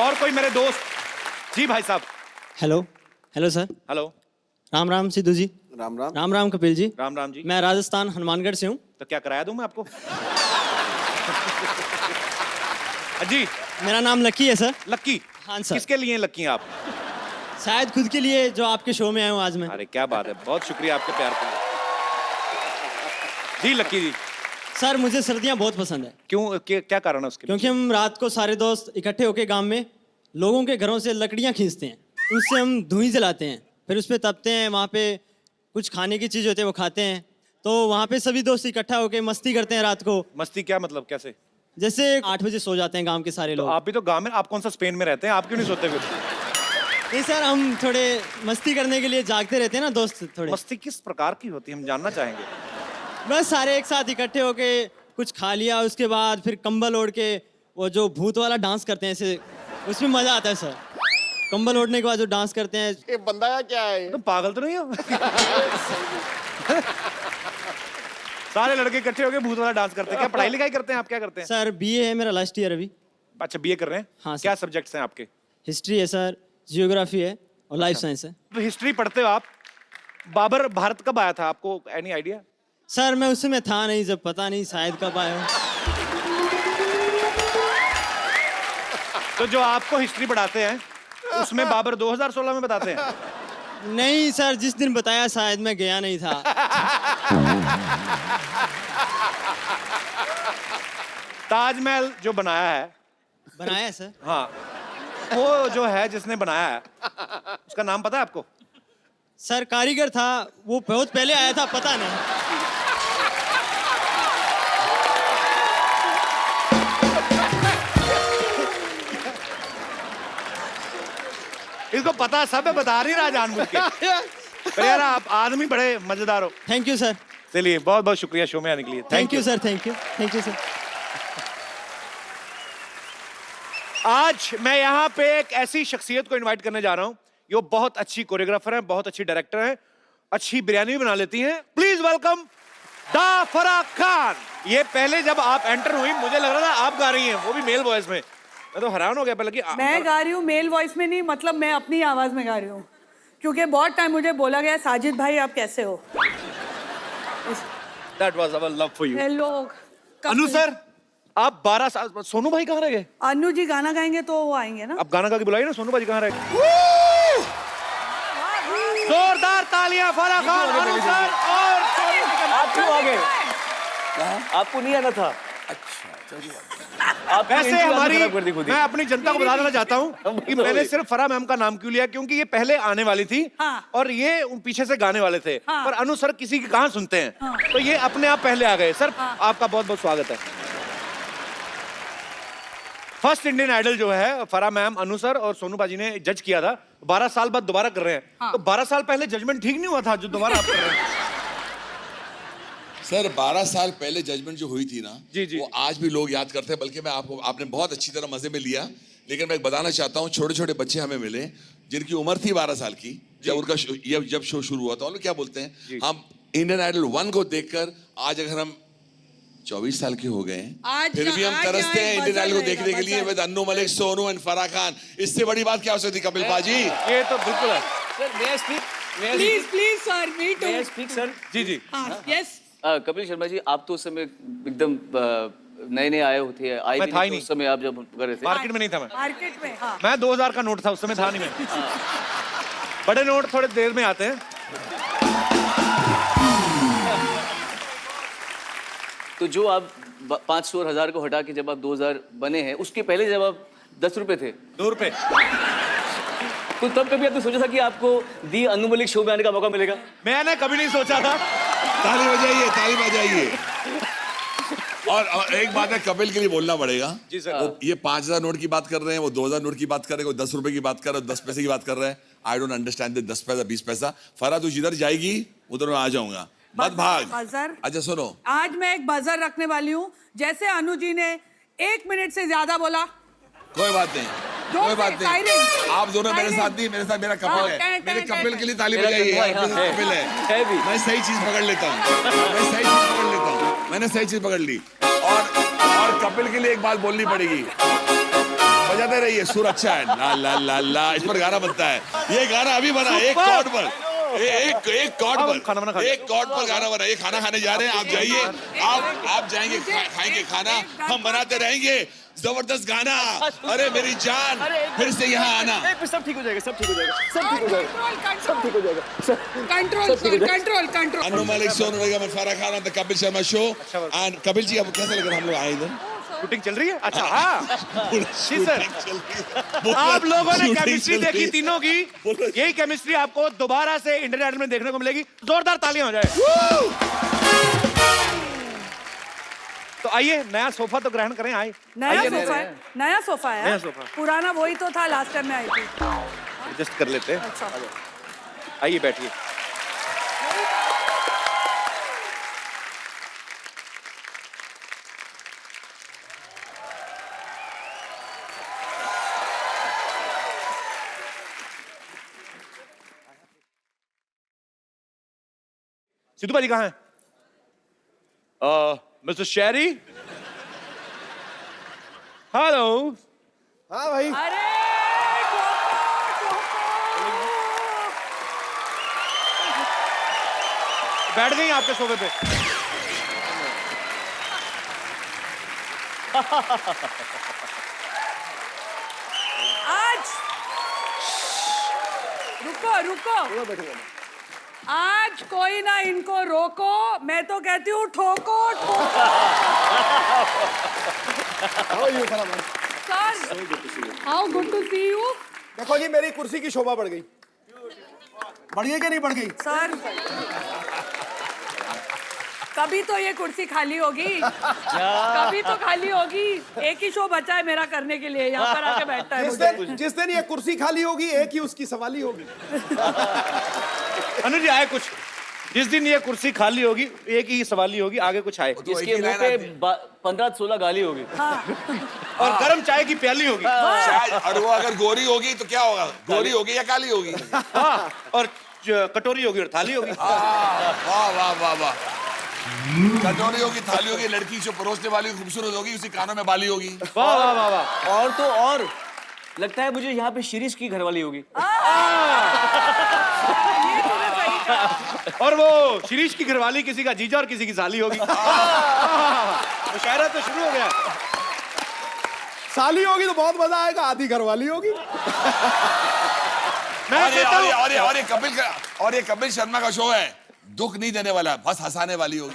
और कोई मेरे दोस्त? जी भाई साहब। Hello hello sir. Hello. Ram Ram Sidhu ji. Ram Ram. Ram Ram Kapil ji. Ram Ram ji. मैं राजस्थान हनुमानगढ़ से हूँ। तो क्या कराया दूं मैं आपको? जी मेरा नाम लक्की है सर। लक्की? हाँ सर। किसके लिए लक्की हैं आप? शायद खुद के लिए, जो आपके शो में आया हूँ आज मैं। अरे क्या बात है, बहुत शुक्रिया आपके प्यार के लिए। जी लक्की जी। सर मुझे सर्दियाँ बहुत पसंद है। क्यों, क्या कारण है उसके? क्योंकि हम रात को सारे दोस्त इकट्ठे होके गांव में लोगों के घरों से लकड़ियाँ खींचते हैं, उससे हम धुआं जलाते हैं, फिर उस पर तपते हैं, वहाँ पे कुछ खाने की चीज़ होती है वो खाते हैं, तो वहाँ पे सभी दोस्त इकट्ठा होके मस्ती करते हैं रात को। मस्ती क्या मतलब, कैसे? जैसे 8 बजे सो जाते हैं गांव के सारे तो लोग। आप भी तो गांव में, आप कौन सा स्पेन में रहते हैं, आप क्यों नहीं सोते फिर? नहीं सर, हम थोड़े मस्ती करने के लिए जागते रहते हैं ना दोस्त थोड़े। मस्ती किस प्रकार की होती है, हम जानना चाहेंगे। बस सारे एक साथ इकट्ठे होके कुछ खा लिया, उसके बाद फिर कंबल ओढ़ के वो जो भूत वाला डांस करते हैं ऐसे, उसमें मजा आता है सर। कंबल ओढ़ने के बाद जो डांस करते हैं। ये बंदा क्या है? तो पागल तो नहीं हो? सारे लड़के इकट्ठे होके भूत वाला डांस करते हैं। क्या पढ़ाई लिखाई करते हैं आप, क्या करते हैं? सर बीए है मेरा, लास्ट ईयर अभी। अच्छा बीए कर रहे हैं? हाँ सर। क्या सब्जेक्ट्स हैं आपके? हिस्ट्री है सर, जियोग्राफी है और लाइफ साइंस है। तो हिस्ट्री पढ़ते हो आप। बाबर भारत कब आया था, आपको एनी आइडिया? सर मैं उस समय था नहीं, जब पता नहीं शायद कब आया हूँ। तो जो आपको हिस्ट्री पढ़ाते हैं उसमें बाबर 2016 में बताते हैं? नहीं सर, जिस दिन बताया शायद मैं गया नहीं था। ताजमहल जो बनाया है, बनाया है सर। हाँ वो जो है जिसने बनाया है उसका नाम पता है आपको? सर कारीगर था, वो बहुत पहले आया था, पता नहीं। इसको पता सब है, बता नहीं रहा जानबूझ के। पर यार आप आदमी बड़े मजेदार हो। Thank you sir. चलिए बहुत बहुत शुक्रिया शो में आने के लिए। Thank you sir. Thank you sir. आज मैं यहाँ पे एक ऐसी शख्सियत को इनवाइट करने जा रहा हूँ, ये बहुत अच्छी कोरियोग्राफर हैं, बहुत अच्छी डायरेक्टर हैं, अच्छी बिरयानी भी बना लेती हैं। प्लीज वेलकम दा फराह खान। ये पहले जब आप एंटर हुई मुझे लग रहा था आप गा रही हैं, वो भी मेल वॉइस में। मैं तो हैरान हो गया पहले कि मैं गा रही हूँ मेल वॉइस में नहीं, मतलब मैं अपनी आवाज में गा रही हूँ, क्योंकि बहुत टाइम मुझे बोला गया साजिद भाई आप कैसे हो। That was our love for you. Hello Anu sir, आप 12 साल। सोनू भाई कहाँ रह गए? अनु जी गाना गाएंगे तो वो आएंगे ना। आप गाना गा के बुलाइए ना, सोनू भाई कहाँ रह गए? जोरदार तालियां फराह खान, अनु सर और आप क्यों आ गए? आपको नहीं आना था। आप वैसे हमारी, मैं अपनी जनता को बता देना चाहता हूँ कि मैंने सिर्फ फराह मैम का नाम क्यों लिया, क्योंकि ये पहले आने वाली थी और ये पीछे से गाने वाले थे, पर अनु सर किसी की कहाँ सुनते हैं, तो ये अपने आप पहले आ गए। सर आपका बहुत बहुत स्वागत है। फर्स्ट इंडियन आइडल जो है फराह मैम, अनु सर और सोनू बाजी ने जज किया था, 12 साल बाद दोबारा कर रहे हैं। तो 12 साल पहले जजमेंट ठीक नहीं हुआ था जो दोबारा आप कर रहे हैं? सर 12 साल पहले जजमेंट जो हुई थी ना, जी। वो आज भी लोग याद करते हैं, बल्कि मैं आपने बहुत अच्छी तरह मजे में लिया। लेकिन मैं एक बताना चाहता हूँ, छोटे छोटे बच्चे हमें मिले जिनकी उम्र थी 12 साल की जब उनका जब शो शुरू हुआ था। उन्होंने क्या बोलते हैं, हम इंडियन आइडल 1 को देखकर आज अगर हम 24 साल के हो गए फिर भी हम तरसते हैं इंडियन आइडल को देखने के लिए विद अन्नू मलिक, सोनू एंड फराह खान। इससे बड़ी बात क्या हो सकती कपिल पाजी? ये तो बिल्कुल है। Sir may I speak? Please sir, me too. May I speak, sir? जी। यस। कपिल शर्मा जी, आप तो उस समय एकदम नए नए आए होते हैं, आए मैं भी था ही नहीं उस समय आप जब कर रहे थे। मार्केट में नहीं था मैं। मार्केट में हाँ। मैं 2000 का नोट था उस समय, था नहीं मैं। बड़े नोट थोड़े देर में आते हैं। तो जो आप 500 और 1000 को हटा के जब आप 2000 बने हैं, उसके पहले जब आप 10 रुपए थे, 2 रुपए, तो तब कभी आपने सोचा था कि आपको दी अन्नू मलिक शो में आने का मौका मिलेगा? मैंने कभी नहीं सोचा था। ताली बजाइए, ताली बजाइए। और एक बात है कपिल के लिए बोलना पड़ेगा जी सर। वो ये 5000 नोट की बात कर रहे हैं, वो 2000 नोट की बात कर रहे हैं, वो 10 रुपए की बात कर रहे हैं, 10 पैसे की बात कर रहे हैं। आई डोंट अंडरस्टैंड 10 पैसा 20 पैसा। फराह तू जिधर जाएगी उधर मैं आ जाऊंगा, मत भाग। बजर। अच्छा सुनो, आज मैं एक बजर रखने वाली हूँ, जैसे अनु जी ने 1 मिनट से ज्यादा बोला, कोई बात नहीं, कोई बात नहीं। आप दोनों मेरे साथ नहीं, मेरे साथ मेरा कपिल है। मेरे कपिल के लिए ताली बजाइए। कपिल है, मैं सही चीज पकड़ लेता हूँ, मैंने सही चीज पकड़ ली। और कपिल के लिए एक बात बोलनी पड़ेगी, बजाते रहिए, सुर अच्छा है, ला ला ला ला, इस पर गाना बनता है। ये गाना अभी बना एक कॉर्ड पर, एक कॉर्ड पर गाना बना। ये खाना खाने जा रहे हैं, आप जाइए, आप जाएंगे, खाएंगे खाना, हम बनाते रहेंगे जबरदस्त गाना। अरे मेरी जान, फिर से यहाँ आना। सब ठीक हो जाएगा, सब ठीक हो जाएगा, सब ठीक हो जाएगा, सब ठीक हो जाएगा। Control. Anu Malik, Sonu Nigam, Farah Khan on the Kapil Sharma show. And Kapil ji, अब कैसा लग रहा है हम लोग आए इधर? शूटिंग चल रही है? अच्छा हाँ जी सर। आप लोगों ने केमिस्ट्री देखी तीनों की, यही केमिस्ट्री आपको दोबारा से इंडियन आइडल में देखने को मिलेगी। जोरदार तालियां हो जाए। तो आइए नया सोफा तो ग्रहण करें। आइए, नया सोफा है, नया सोफा है। नया सोफा। पुराना वही तो था लास्ट टाइम में आई थी। एडजस्ट कर लेते हैं। अच्छा। आइए बैठिए। सिद्धू भाजी कहाँ हैं? मिस्टर शेरी, हेलो। हाँ भाई। अरे बैठ गई आपके सोफे पे। आज रुको, आज कोई ना इनको रोको, मैं तो कहती हूँ ठोको। Sir, how good to see you. देखो जी, मेरी कुर्सी की शोभा बढ़ गई। बढ़ गई कि नहीं बढ़ गई? सर, कभी तो ये कुर्सी खाली होगी, कभी तो खाली होगी। एक ही शो बचा है मेरा करने के लिए, यहाँ पर आके बैठता है मुझे। जिस दिन ये कुर्सी खाली होगी, एक ही उसकी सवाली होगी। अनु जी आए कुछ। जिस दिन ये कुर्सी खाली होगी एक ही सवाल ही होगी, आगे कुछ आए। इसके मुंह पे 15-16 गाली होगी और गर्म चाय की प्याली होगी। शायद, और वो अगर गोरी होगी तो क्या होगा? गोरी होगी या काली होगी? हाँ, और कटोरी होगी और थाली होगी। वाह वाह वाह वाह। कटोरी होगी, थाली होगी, लड़की जो परोसने वाली खूबसूरत होगी, उसी कानों में बाली होगी। वाह वाह वाह वाह। और तो और लगता है मुझे यहाँ पे शिरीष की घरवाली होगी। और वो शिरीष की घरवाली किसी का जीजा और किसी की साली होगी। मुशायरा तो शुरू हो गया। साली होगी तो बहुत मजा आएगा, आधी घरवाली होगी। और ये कपिल शर्मा का शो है, दुख नहीं देने वाला, बस हंसाने वाली होगी।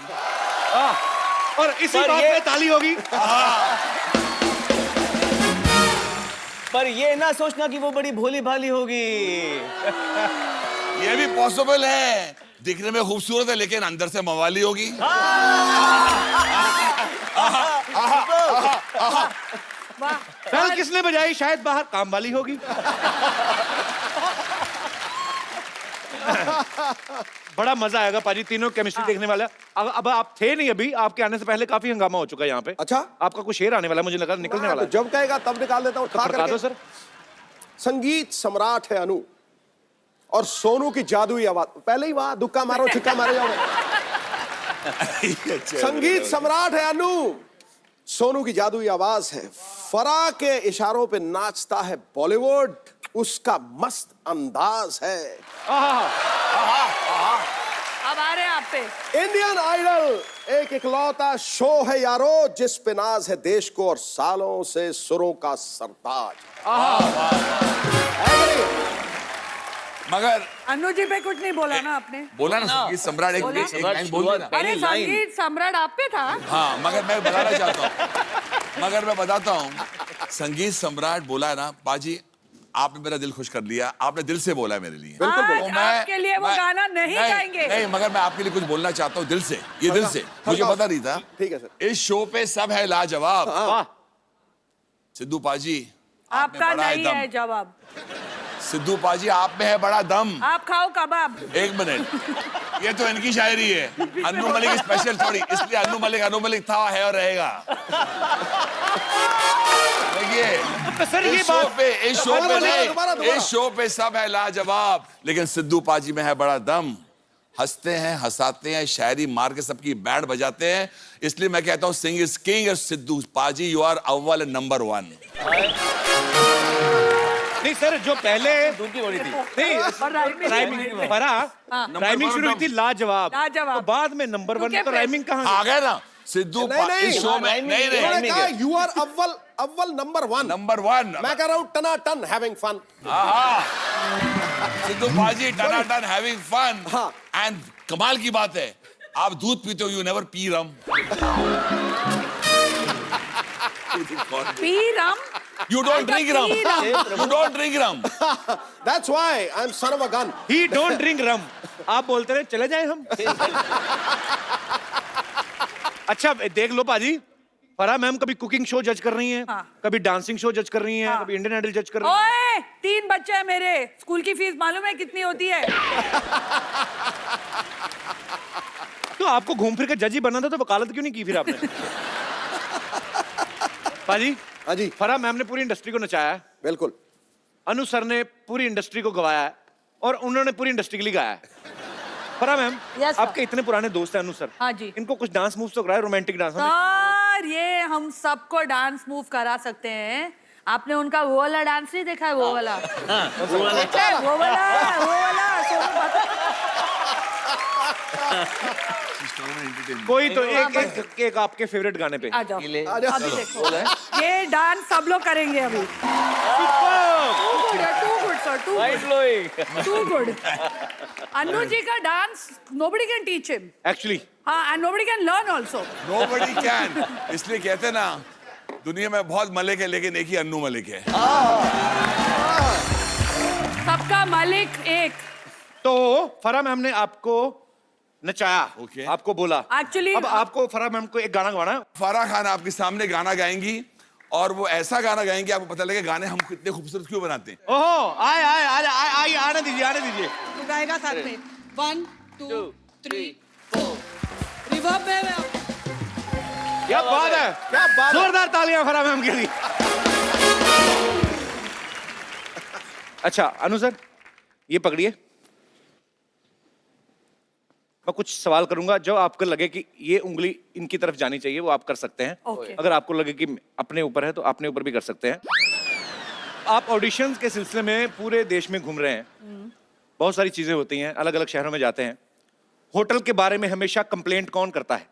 और इसी बात पे ताली होगी। पर ये ना सोचना कि वो बड़ी भोली भाली होगी। ये भी पॉसिबल है, दिखने में खूबसूरत है लेकिन अंदर से मवाली होगी। बेल किसने बजाई? शायद बाहर काम वाली होगी। बड़ा मजा आएगा पाजी, तीनों केमिस्ट्री देखने वाला। अब आप थे नहीं अभी, आपके आने से पहले काफी हंगामा हो चुका है यहाँ पे। अच्छा, आपका कुछ शेर आने वाला, मुझे लगा निकलने वाला। तो जब कहेगा तब निकाल देता हूँ। दो सर। संगीत सम्राट है अनु और सोनू की जादुई आवाज। पहले ही वहां दुक्का मारो छिक्का मारे जाओ। संगीत सम्राट है अनु, सोनू की जादुई आवाज है। फराह के इशारों पे नाचता है बॉलीवुड, उसका मस्त अंदाज है। अब आ रहे हैं आप पे। इंडियन आइडल एक इकलौता शो है यारो, जिस पे नाज है देश को और सालों से सुरों का सरताज। मगर अनु जी पे कुछ नहीं बोला ना आपने? बोला ना संगीत सम्राट, एक लाइन बोल देना। अरे संगीत सम्राट आप पे था। हाँ, मगर मैं बताना चाहता हूँ, मगर मैं बताता हूँ, संगीत सम्राट बोला है ना पाजी, आपने मेरा दिल खुश कर लिया, आपने दिल से बोला है मेरे लिए। बिल्कुल आपके लिए वो गाना नहीं गाएंगे। नहीं, मगर मैं आपके लिए कुछ बोलना चाहता हूँ दिल से, ये दिल से, मुझे पता नहीं था। ठीक है सर। इस शो पे सब है लाजवाब। सिद्धू पाजी आपका नहीं है जवाब। सिद्धू पाजी आप में है बड़ा दम। आप खाओ कबाब। एक मिनट, ये तो इनकी शायरी है, अन्नू मलिक स्पेशल थोड़ी, इसलिए अन्नू मलिक था, है और रहेगा। देखिए इस शो पे सब है लाजवाब, लेकिन सिद्धू पाजी में है बड़ा दम। हंसते हैं, हंसाते हैं, शायरी मार के सबकी बैंड बजाते हैं, इसलिए मैं कहता हूँ सिंग is king. Sidhu paaji you are अव्वल नंबर 1। नहीं सर, जो पहले दूध की बड़ी थी नहीं, राइमिंग शुरू हुई थी लाजवाब, तो बाद में नंबर 1 तो राइमिंग कहाँ आ गया ना सिद्धू इस शो में। नहीं, यू आर अव्वल नंबर 1। मैं कह रहा हूँ टना ton having fun. Sidhu paaji टना टन हैविंग फन। एंड कमाल की बात है, आप दूध पीते हो, you never P rum. P rum? You don't drink rum. You don't drink rum. That's why I'm son of a gun. He don't drink rum. आप बोलते रहे चले जाए हम। अच्छा देख लो पाजी, फराह मैम कभी कुकिंग शो जज कर रही हैं, कभी डांसिंग शो जज कर रही हैं, कभी इंडियन आइडल जज कर रही हैं। ओए, 3 बच्चे हैं मेरे, स्कूल की फीस मालूम है कितनी होती है? तो आपको घूम फिर के जज ही बनना था, तो वकालत क्यों नहीं की फिर आपने? पाजी, हाँ जी, फराह मैम ने पूरी इंडस्ट्री को नचाया है। बिल्कुल। अनु सर ने पूरी इंडस्ट्री को गवाया है और उन्होंने पूरी इंडस्ट्री के लिए गाया है। फराह मैम, आपके इतने पुराने दोस्त हैं अनु सर। हाँ जी। इनको कुछ डांस मूव्स तो कराए, रोमांटिक डांस। सर ये हम सबको डांस मूव करा सकते हैं। आपने उनका वो वाला डांस नहीं देखा है? वो वाला कोई तो एक आपके फेवरेट गाने पे आ जाओ। अभी देखो ये डांस सब लोग करेंगे अभी। Too good. अन्नू जी का dance nobody can teach him. Actually. हाँ, and nobody can learn also. Nobody can. इसलिए कहते ना, दुनिया में बहुत मलिक है लेकिन एक ही अन्नू मलिक है। सबका मालिक एक। तो फराह मैम ने आपको नचाया, आपको बोला। Actually, अब आपको फराह मैम को एक गाना गाना है। फराह खान आपके सामने गाना गाएंगी और वो ऐसा गाना गाएंगे आपको पता लगे गाने हम कितने खूबसूरत क्यों बनाते हैं। ओहो, आए आने दीजिए। तू गाएगा साथ में। 1 2 3 4 रिवर्ब में क्या बात है, क्या बात है। जोरदार तालियां फराम मैम के लिए। अच्छा अनु सर, ये पकड़िए। मैं कुछ सवाल करूंगा, जो आपको लगे कि ये उंगली इनकी तरफ जानी चाहिए वो आप कर सकते हैं। Okay. अगर आपको लगे कि अपने ऊपर है तो अपने ऊपर भी कर सकते हैं। आप ऑडिशंस के सिलसिले में पूरे देश में घूम रहे हैं, बहुत सारी चीजें होती हैं, अलग अलग शहरों में जाते हैं। होटल के बारे में हमेशा कंप्लेंट कौन करता है?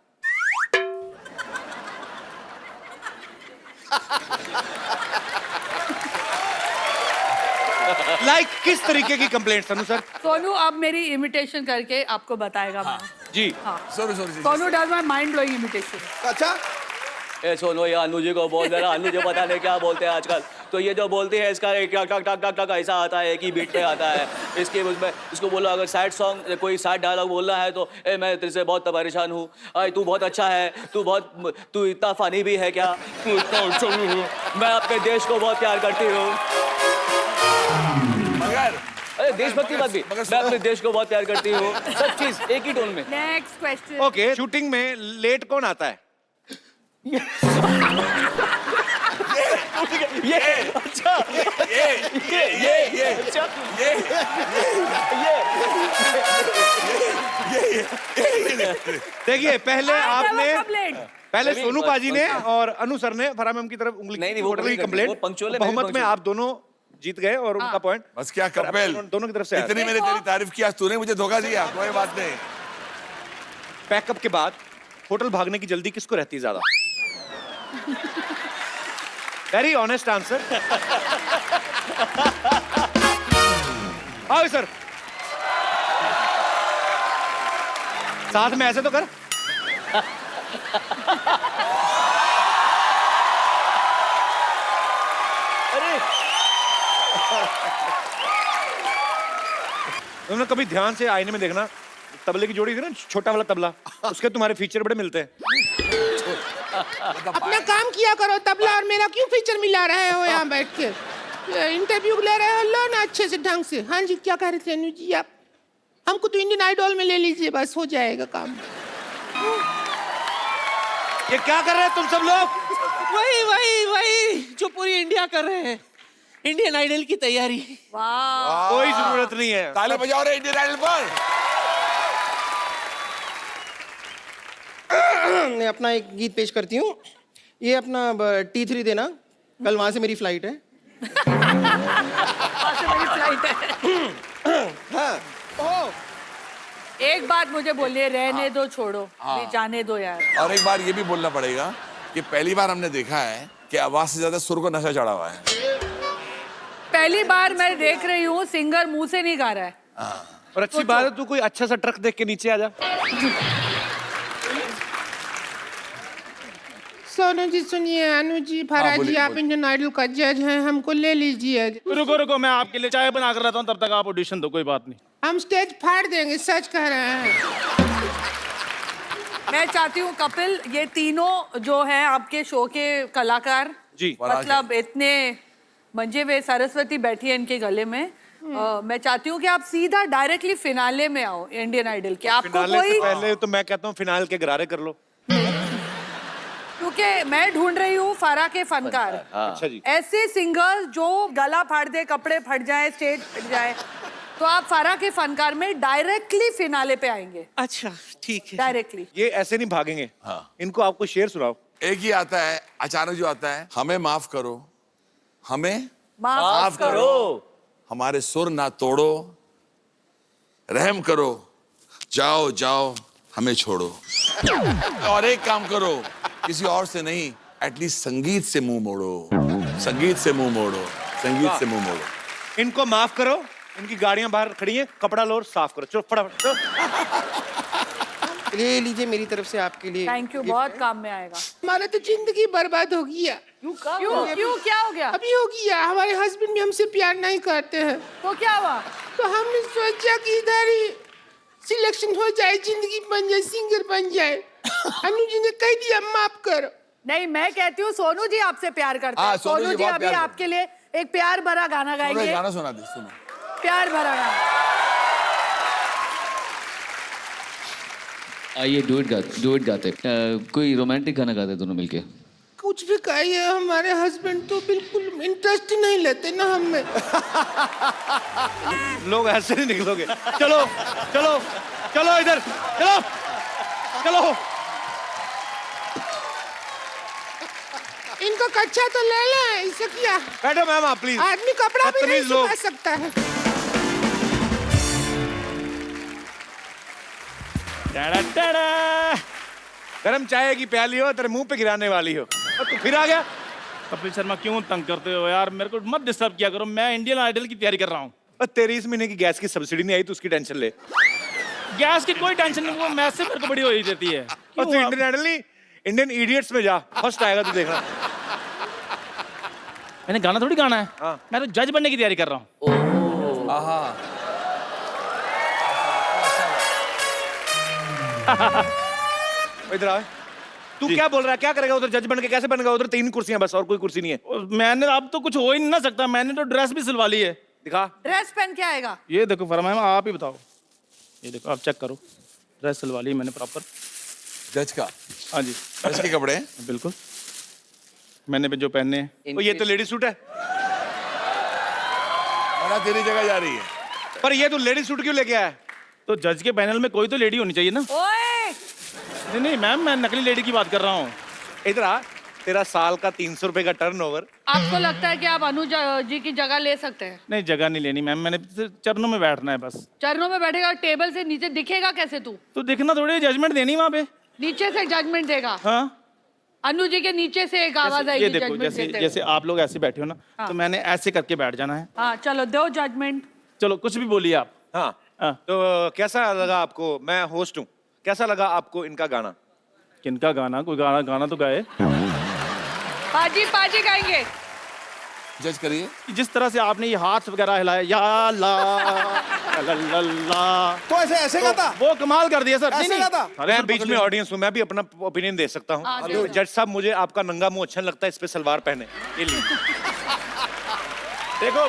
लाइक किस तरीके की कंप्लेंट अनु सर? सोनू अब मेरी इमिटेशन करके आपको बताएगा मैं। जी हाँ sorry Sonu does my mind blowing imitation. अच्छा ए सोनो, ये अनु जी को बोल दे रहा, अनु जी पता नहीं क्या बोलते हैं आजकल। तो ये जो बोलती है इसका एक टक टक टक टक ऐसा आता है, एक ही बीट पे आता है। इसके उसमें इसको बोलो अगर सैड सॉन्ग कोई सैड डायलॉग बोलना है तो ए मैं तेरे से बहुत परेशान हूँ, तू बहुत अच्छा है, तू इतना फनी भी है क्या, तू इतना अच्छा भी है, मैं अपने देश को बहुत प्यार करती हूँ। मगर अरे देशभक्ति बात भी, मैं अपने देश को बहुत प्यार करती हूँ, सब चीज एक ही टोन में। Next question. ओके, शूटिंग में लेट कौन आता है? ये अच्छा, देखिए पहले नहीं, सोनू पाजी ने और अनु सर ने फराम मैम की तरफ उंगली नहीं, वो की कंप्लेंट। वो punctual है, मैं भी बहुमत में punctual। आप दोनों जीत गए और उनका पॉइंट बस क्या कपिल, दोनों की तरफ से आया। इतनी मैंने तेरी तारीफ की, आज तूने मुझे धोखा दिया। कोई बात नहीं। पैकअप के बाद होटल भागने की जल्दी किसको रहती है ज्यादा? Very honest answer. आओ सर, साथ में ऐसे तो कर। तुमने कभी ध्यान से आईने में देखना, तबले की जोड़ी थी ना, छोटा वाला तबला, उसके तुम्हारे फीचर बड़े मिलते हैं। अपना काम किया करो, तबला और मेरा क्यों फीचर मिला रहे हो यहाँ बैठ के? इंटरव्यू ले रहे हो, लो ना अच्छे से ढंग से। हाँ जी, क्या कह रहे थे अनु जी आप? हमको तो इंडियन आइडल में ले लीजिए, बस हो जाएगा काम। ये क्या कर रहे हैं तुम सब लोग? वही जो पूरी इंडिया कर रहे हैं, इंडियन आइडल की तैयारी। वाह, कोई जरूरत नहीं है। ताली बजाओ रे इंडियन आइडल पर। मैं अपना एक गीत पेश करती हूँ। ये अपना T3 देना, कल वहां से मेरी फ्लाइट है। वहाँ से मेरी फ्लाइट है। हाँ। एक बात मुझे बोलिए, रहने दो, छोड़ो, भी जाने दो यार। और एक बार ये भी बोलना पड़ेगा कि पहली बार हमने देखा है कि आवाज से ज्यादा सुर को नशा चढ़ा हुआ है। पहली बार मैं देख रही हूँ सिंगर मुंह से नहीं गा रहा है। और अच्छी बात है, तू कोई अच्छा सा ट्रक देख के नीचे आ जा। सोनू जी सुनिए, अनु जी, फरा जी, आप इंडियन आइडल का जज हैं, हमको ले लीजिए। रुको, मैं आपके लिए चाय बना कर रहता हूँ, तब तक आप ऑडिशन दो, कोई बात नहीं। हम स्टेज फाड़ देंगे, सच कह रहे हैं। मैं चाहती हूँ कपिल, ये तीनों जो हैं आपके शो के कलाकार, जी, मतलब इतने मंजे हुए, सरस्वती बैठी है इनके गले में। मैं चाहती हूँ कि आप सीधा डायरेक्टली फिनाले में आओ इंडियन आइडल के। आपको फिनाले से कोई, पहले तो मैं कहता हूँ फिनाल के गरारे कर लो। क्योंकि मैं ढूंढ रही हूँ फारा के फनकार। अच्छा जी। ऐसे सिंगर्स जो गला फाड़ दे, कपड़े फट जाए, स्टेज फट जाए, तो आप फारा के फनकार में डायरेक्टली फिनाले पे आएंगे। अच्छा ठीक है। डायरेक्टली। ये ऐसे नहीं भागेंगे। इनको आपको शेर सुनाओ। एक ही आता है अचानक जो आता है, हमें माफ करो, हमें माफ करो, हमारे सुर ना तोड़ो, रहम करो, जाओ जाओ हमें छोड़ो। और एक काम करो, किसी और से नहीं, एटलीस्ट संगीत से मुंह मोड़ो, संगीत से मुंह मोड़ो, संगीत से मुंह मोड़ो। इनको माफ करो, इनकी गाड़ियां बाहर खड़ी हैं, कपड़ा लो और साफ करो। चलो फटाफट चलो। ले लीजिए मेरी तरफ से आपके लिए। थैंक यू, बहुत काम में आएगा। हमारा तो जिंदगी बर्बाद हो गया। क्यों क्या हो गया? अभी हो गया, हमारे हस्बैंड भी हमसे प्यार नहीं करते हैं। तो क्या हुआ? तो हमने सोचा कि इधर ही सिलेक्शन हो जाए, जिंदगी बन जाए, सिंगर बन जाए। अनु जी ने कह दिया माफ करो। नहीं, मैं कहती हूँ सोनू जी आपसे प्यार करते हैं। हाँ, सोनू सोनू जी जी बहुत अभी प्यार आपके लिए एक प्यार भरा गाना गाएंगे। गाना सुना दे, सुनो। प्यार भरा गाना। आइए डुएट गाते कोई रोमांटिक गाना गाते दोनों मिलके। कुछ भी कहिए, हमारे हस्बैंड तो बिल्कुल इंटरेस्ट ही नहीं लेते ना हमें। लोग ऐसे नहीं निकलोगे। चलो चलो चलो इधर चलो चलो। इनको कच्चा तो ले लें, इसे क्या? बैठो मैम आप प्लीज। आदमी कपड़ा भी नहीं बदतमीज लोग। सुखा सकता है। Ta-da ta-da. गरम चाय की प्याली हो तेरे मुंह पे गिराने वाली हो और तू फिर आ गया। कपिल शर्मा क्यों तंग करते हो यार, मेरे को मत डिस्टर्ब किया करो, मैं इंडियन आइडल की तैयारी कर रहा हूँ। और तेरी इस महीने की गैस की सब्सिडी नहीं आई तो उसकी टेंशन ले। गैस की कोई टेंशन नहीं, वो मैच से मेरे को बड़ी हो ही देती है। और तू इंडियन आइडल नहीं, इंडियन इडियट्स में जा, फर्स्ट आएगा तू देखना। मैंने गाना थोड़ी गाना है। हाँ। मैं तो जज बनने की तैयारी कर रहा हूँ। इधर आ। तू क्या बोल रहा है, क्या करेगा उधर? जज बन के कैसे बनेगा? उधर 3 कुर्सियां बस, और कोई कुर्सी नहीं है। मैंने अब तो कुछ हो ही नहीं ना सकता, मैंने तो ड्रेस भी सिलवा ली है। दिखा। ड्रेस पहन के आएगा। ये देखो फरमाया, आप ही बताओ। ये देखो आप चेक करो, ड्रेस सिलवा ली मैंने प्रॉपर। जज का? हाँ जी जज के कपड़े हैं? बिल्कुल, मैंने भी जो पहने हैं। ये तो लेडी सूट है। बड़ा तेरी जगह जा रही है। पर ये तू लेडी सूट क्यों लेके आया? तो जज के पैनल में कोई तो लेडी होनी चाहिए ना। ओए नहीं नहीं मैम, मैं नकली लेडी की बात कर रहा हूँ। इधर आ। तेरा साल का 300 रुपए का टर्नओवर। आपको लगता है कि आप अनुज जी की जगह ले सकते हैं? नहीं जगह नहीं लेनी मैम, मैंने चरणों में बैठना है बस। चरणों में बैठेगा, टेबल से नीचे दिखेगा कैसे तू? तो देखना थोड़ी जजमेंट देनी वहाँ पे। नीचे से जजमेंट देगा। हाँ अनु जी के नीचे से एक आवाज ये आएगी देखो, जजमेंट जैसे देते जैसे हुए। आप लोग ऐसे बैठे हो ना, हाँ। तो मैंने ऐसे करके बैठ जाना है। हाँ चलो दो जजमेंट। चलो कुछ भी बोलिए आप। हाँ। हाँ। तो कैसा लगा आपको? मैं होस्ट हूँ, कैसा लगा आपको इनका गाना? किनका गाना? कोई गाना तो गाए। पाजी पाजी गाएंगे। जज करिए। जिस तरह से आपने ये हाथ वगैरह हिलाया, या ला तो ऐसे ऐसे गाता? वो कमाल कर दिया सर। ऐसे नहीं, गाता? अरे मैं सर, बीच पकड़ में लिया। ऑडियंस हूँ, मैं भी अपना ओपिनियन दे सकता हाँ, हूँ। दे। जज साहब, मुझे आपका नंगा मुंह अच्छा नहीं लगता, इस पे सलवार पहने। ये ली। देखो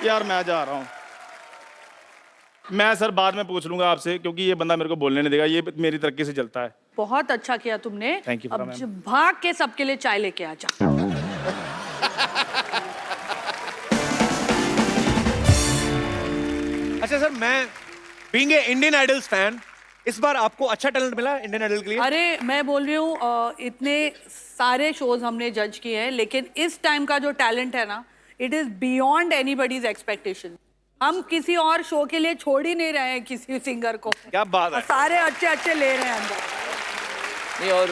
यार मैं जा रहा हूँ। मैं सर बाद में पूछ लूंगा आपसे, क्योंकि ये बंदा मेरे को बोलने नहीं देगा, ये मेरी तरक्की से चलता है। बहुत अच्छा किया तुमने। Thank you, अब मैम। भाग के सबके लिए चाय लेके आ जा। अच्छा सर, मैं being a Indian idols fan, इस बार आपको अच्छा टैलेंट मिला इंडियन आइडल के लिए? अरे मैं बोल रही हूँ इतने सारे शोज हमने जज किए हैं, लेकिन इस टाइम का जो टैलेंट है ना, it is beyond anybody's expectation. हम किसी और शो के लिए छोड़ ही नहीं रहे हैं किसी सिंगर को। क्या बात है। सारे अच्छे अच्छे ले रहे हैं अंदर। नहीं, और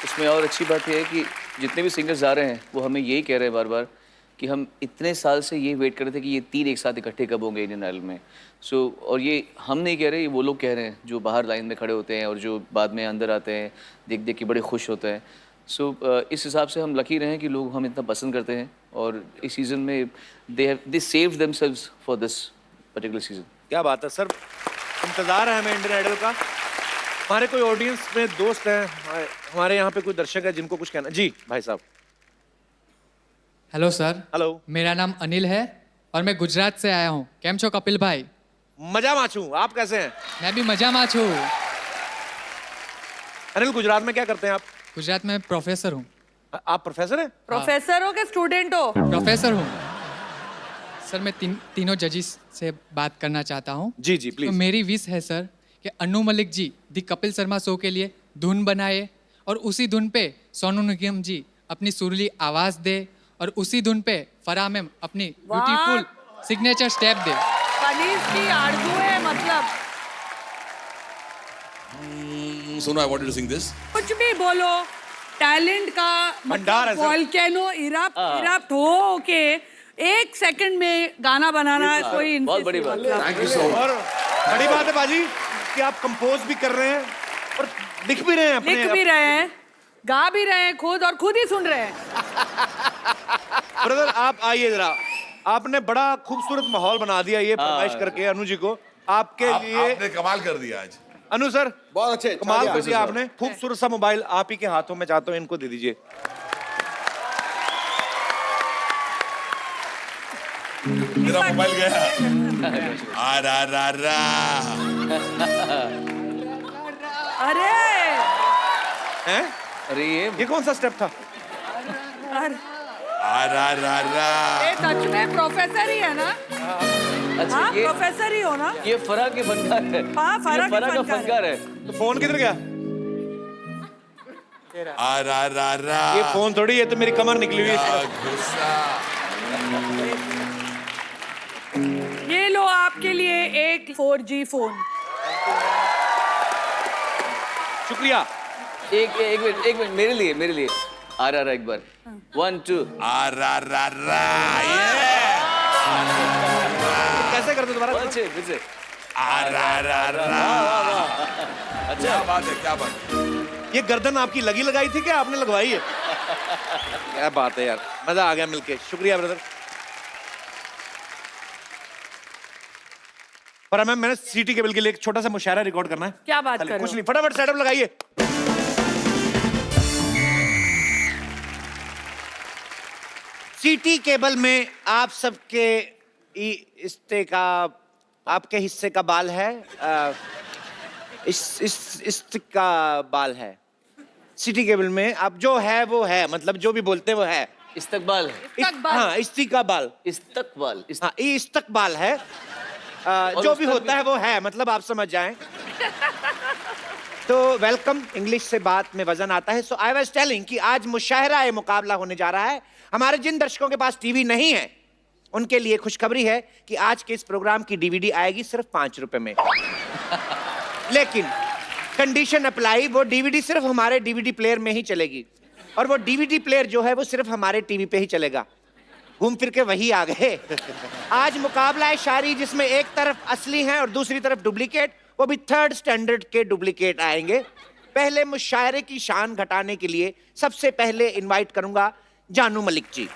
इसमें और अच्छी बात यह है कि जितने भी सिंगर्स आ रहे हैं वो हमें यही कह रहे हैं बार बार कि हम इतने साल से ये वेट कर रहे थे कि ये 3 एक साथ इकट्ठे कब होंगे इंडियन आइडल में। और ये हम नहीं कह रहे, ये वो लोग कह रहे हैं जो बाहर लाइन में खड़े होते हैं और जो बाद में अंदर आते हैं, देख देख के बड़े खुश होते हैं। इस हिसाब से हम लकी रहे हैं कि लोग हम इतना पसंद करते हैं, और इस सीज़न में they saved themselves for this particular season. क्या बात है सर, इंतजार है हमें इंडियन आइडल का। हमारे कोई ऑडियंस में दोस्त हैं, हमारे यहाँ पे कोई दर्शक है जिनको कुछ कहना? जी भाई साहब। Hello sir. हेलो। मेरा नाम अनिल है और मैं गुजरात से आया हूँ। केम छो कपिल भाई? मजा माचू, आप कैसे हैं? मैं भी मजा माच हूँ। अनिल, गुजरात में क्या करते हैं आप? गुजरात में प्रोफेसर हूँ। आप प्रोफेसर हैं? प्रोफेसर हो के स्टूडेंट हो? प्रोफेसर हूँ सर। मैं तीनों जजिस से बात करना चाहता हूँ। जी जी प्लीज। तो मेरी विश है सर कि अनु मलिक जी दी कपिल शर्मा शो के लिए धुन बनाए, और उसी धुन पे सोनू निगम जी अपनी सुरीली आवाज दे, और उसी धुन पे फराह मैम अपनी ब्यूटीफुल सिग्नेचर स्टेप दे। कनीज की आड़ू है मतलब। सुनो, I want to sing this. कुछ भी बोलो, टैलेंट का भंडार है सर। वॉल्केनो इरप्ट हो के 1 सेकंड में गाना बनाना कोई बहुत बड़ी बात है। Thank you so much. और बड़ी बात है बाजी कि आप कंपोज भी कर रहे हैं और लिख भी रहे हैं अपने। लिख भी रहे हैं, गा भी रहे हैं खुद, और खुद ही सुन रहे हैं। ब्रदर आप आइए जरा, आपने बड़ा खूबसूरत माहौल बना दिया ये फरमाइश करके अनु जी को। आपके लिए आपने कमाल कर दिया आज। अनु सर बहुत अच्छे, कमाल कर अच्छा दिया आपने। खूबसूरत सा मोबाइल आप ही के हाथों में, चाहता हूँ इनको दे दीजिए। मेरा मोबाइल गया। आ रा अरे हैं? अरे ये कौन सा स्टेप था? अरे आ रा ये सच में प्रोफेसर ही है ना? अच्छा हाँ ये प्रोफेसर ही हो ना? ये फराह के फनकार है। हाँ, फराह के ये फराह का फनकार फनकार है। तो फोन किधर गया? आ रा ये फोन थोड़ी, ये तो मेरी कमर निकली हुई है। गुस्सा। ये लो आपके लिए एक 4G फोन। शुक्रिया। एक मिनट मेरे लिए आ रहा एक बार 1 2 आ रा कैसे करते दोबारा? फिर से आ रा अच्छा क्या बात है, क्या बात है। ये गर्दन आपकी लगी लगाई थी क्या आपने लगवाई है? क्या बात है यार, मजा आ गया मिलके। शुक्रिया ब्रदर। पर मैम मैंने सीटी केबल के लिए एक छोटा सा मुशायरा रिकॉर्ड करना है। क्या बात कर रहे कुछ हो? नहीं, फटाफट सेटअप लगाइए। सीटी केबल में आप सबके हिस्से का, आपके हिस्से का बाल है, इस का बाल है। सीटी केबल में आप जो है वो है, मतलब जो भी बोलते हैं वो है। इस्तकबाल है। हाँ, इस्ती का बाल। इस्तकबाल हाँ, ये इस्तकबाल है। जो भी होता है वो है, मतलब आप समझ जाएं। तो वेलकम, इंग्लिश से बात में वजन आता है। सो आई वाज टेलिंग कि आज मुशायरा ए मुकाबला होने जा रहा है। हमारे जिन दर्शकों के पास टीवी नहीं है उनके लिए खुशखबरी है कि आज के इस प्रोग्राम की डीवीडी आएगी सिर्फ 5 रुपए में। लेकिन कंडीशन अप्लाई, वो डीवीडी सिर्फ हमारे डीवीडी प्लेयर में ही चलेगी, और वो डीवीडी प्लेयर जो है वो सिर्फ हमारे टीवी पे ही चलेगा। घूम फिर के वही आ गए। आज मुकाबला है शायरी, जिसमें एक तरफ असली हैं और दूसरी तरफ डुप्लीकेट, वो भी 3rd स्टैंडर्ड के डुप्लीकेट आएंगे। पहले मुशायरे की शान घटाने के लिए सबसे पहले इनवाइट करूंगा जानू मलिक जी।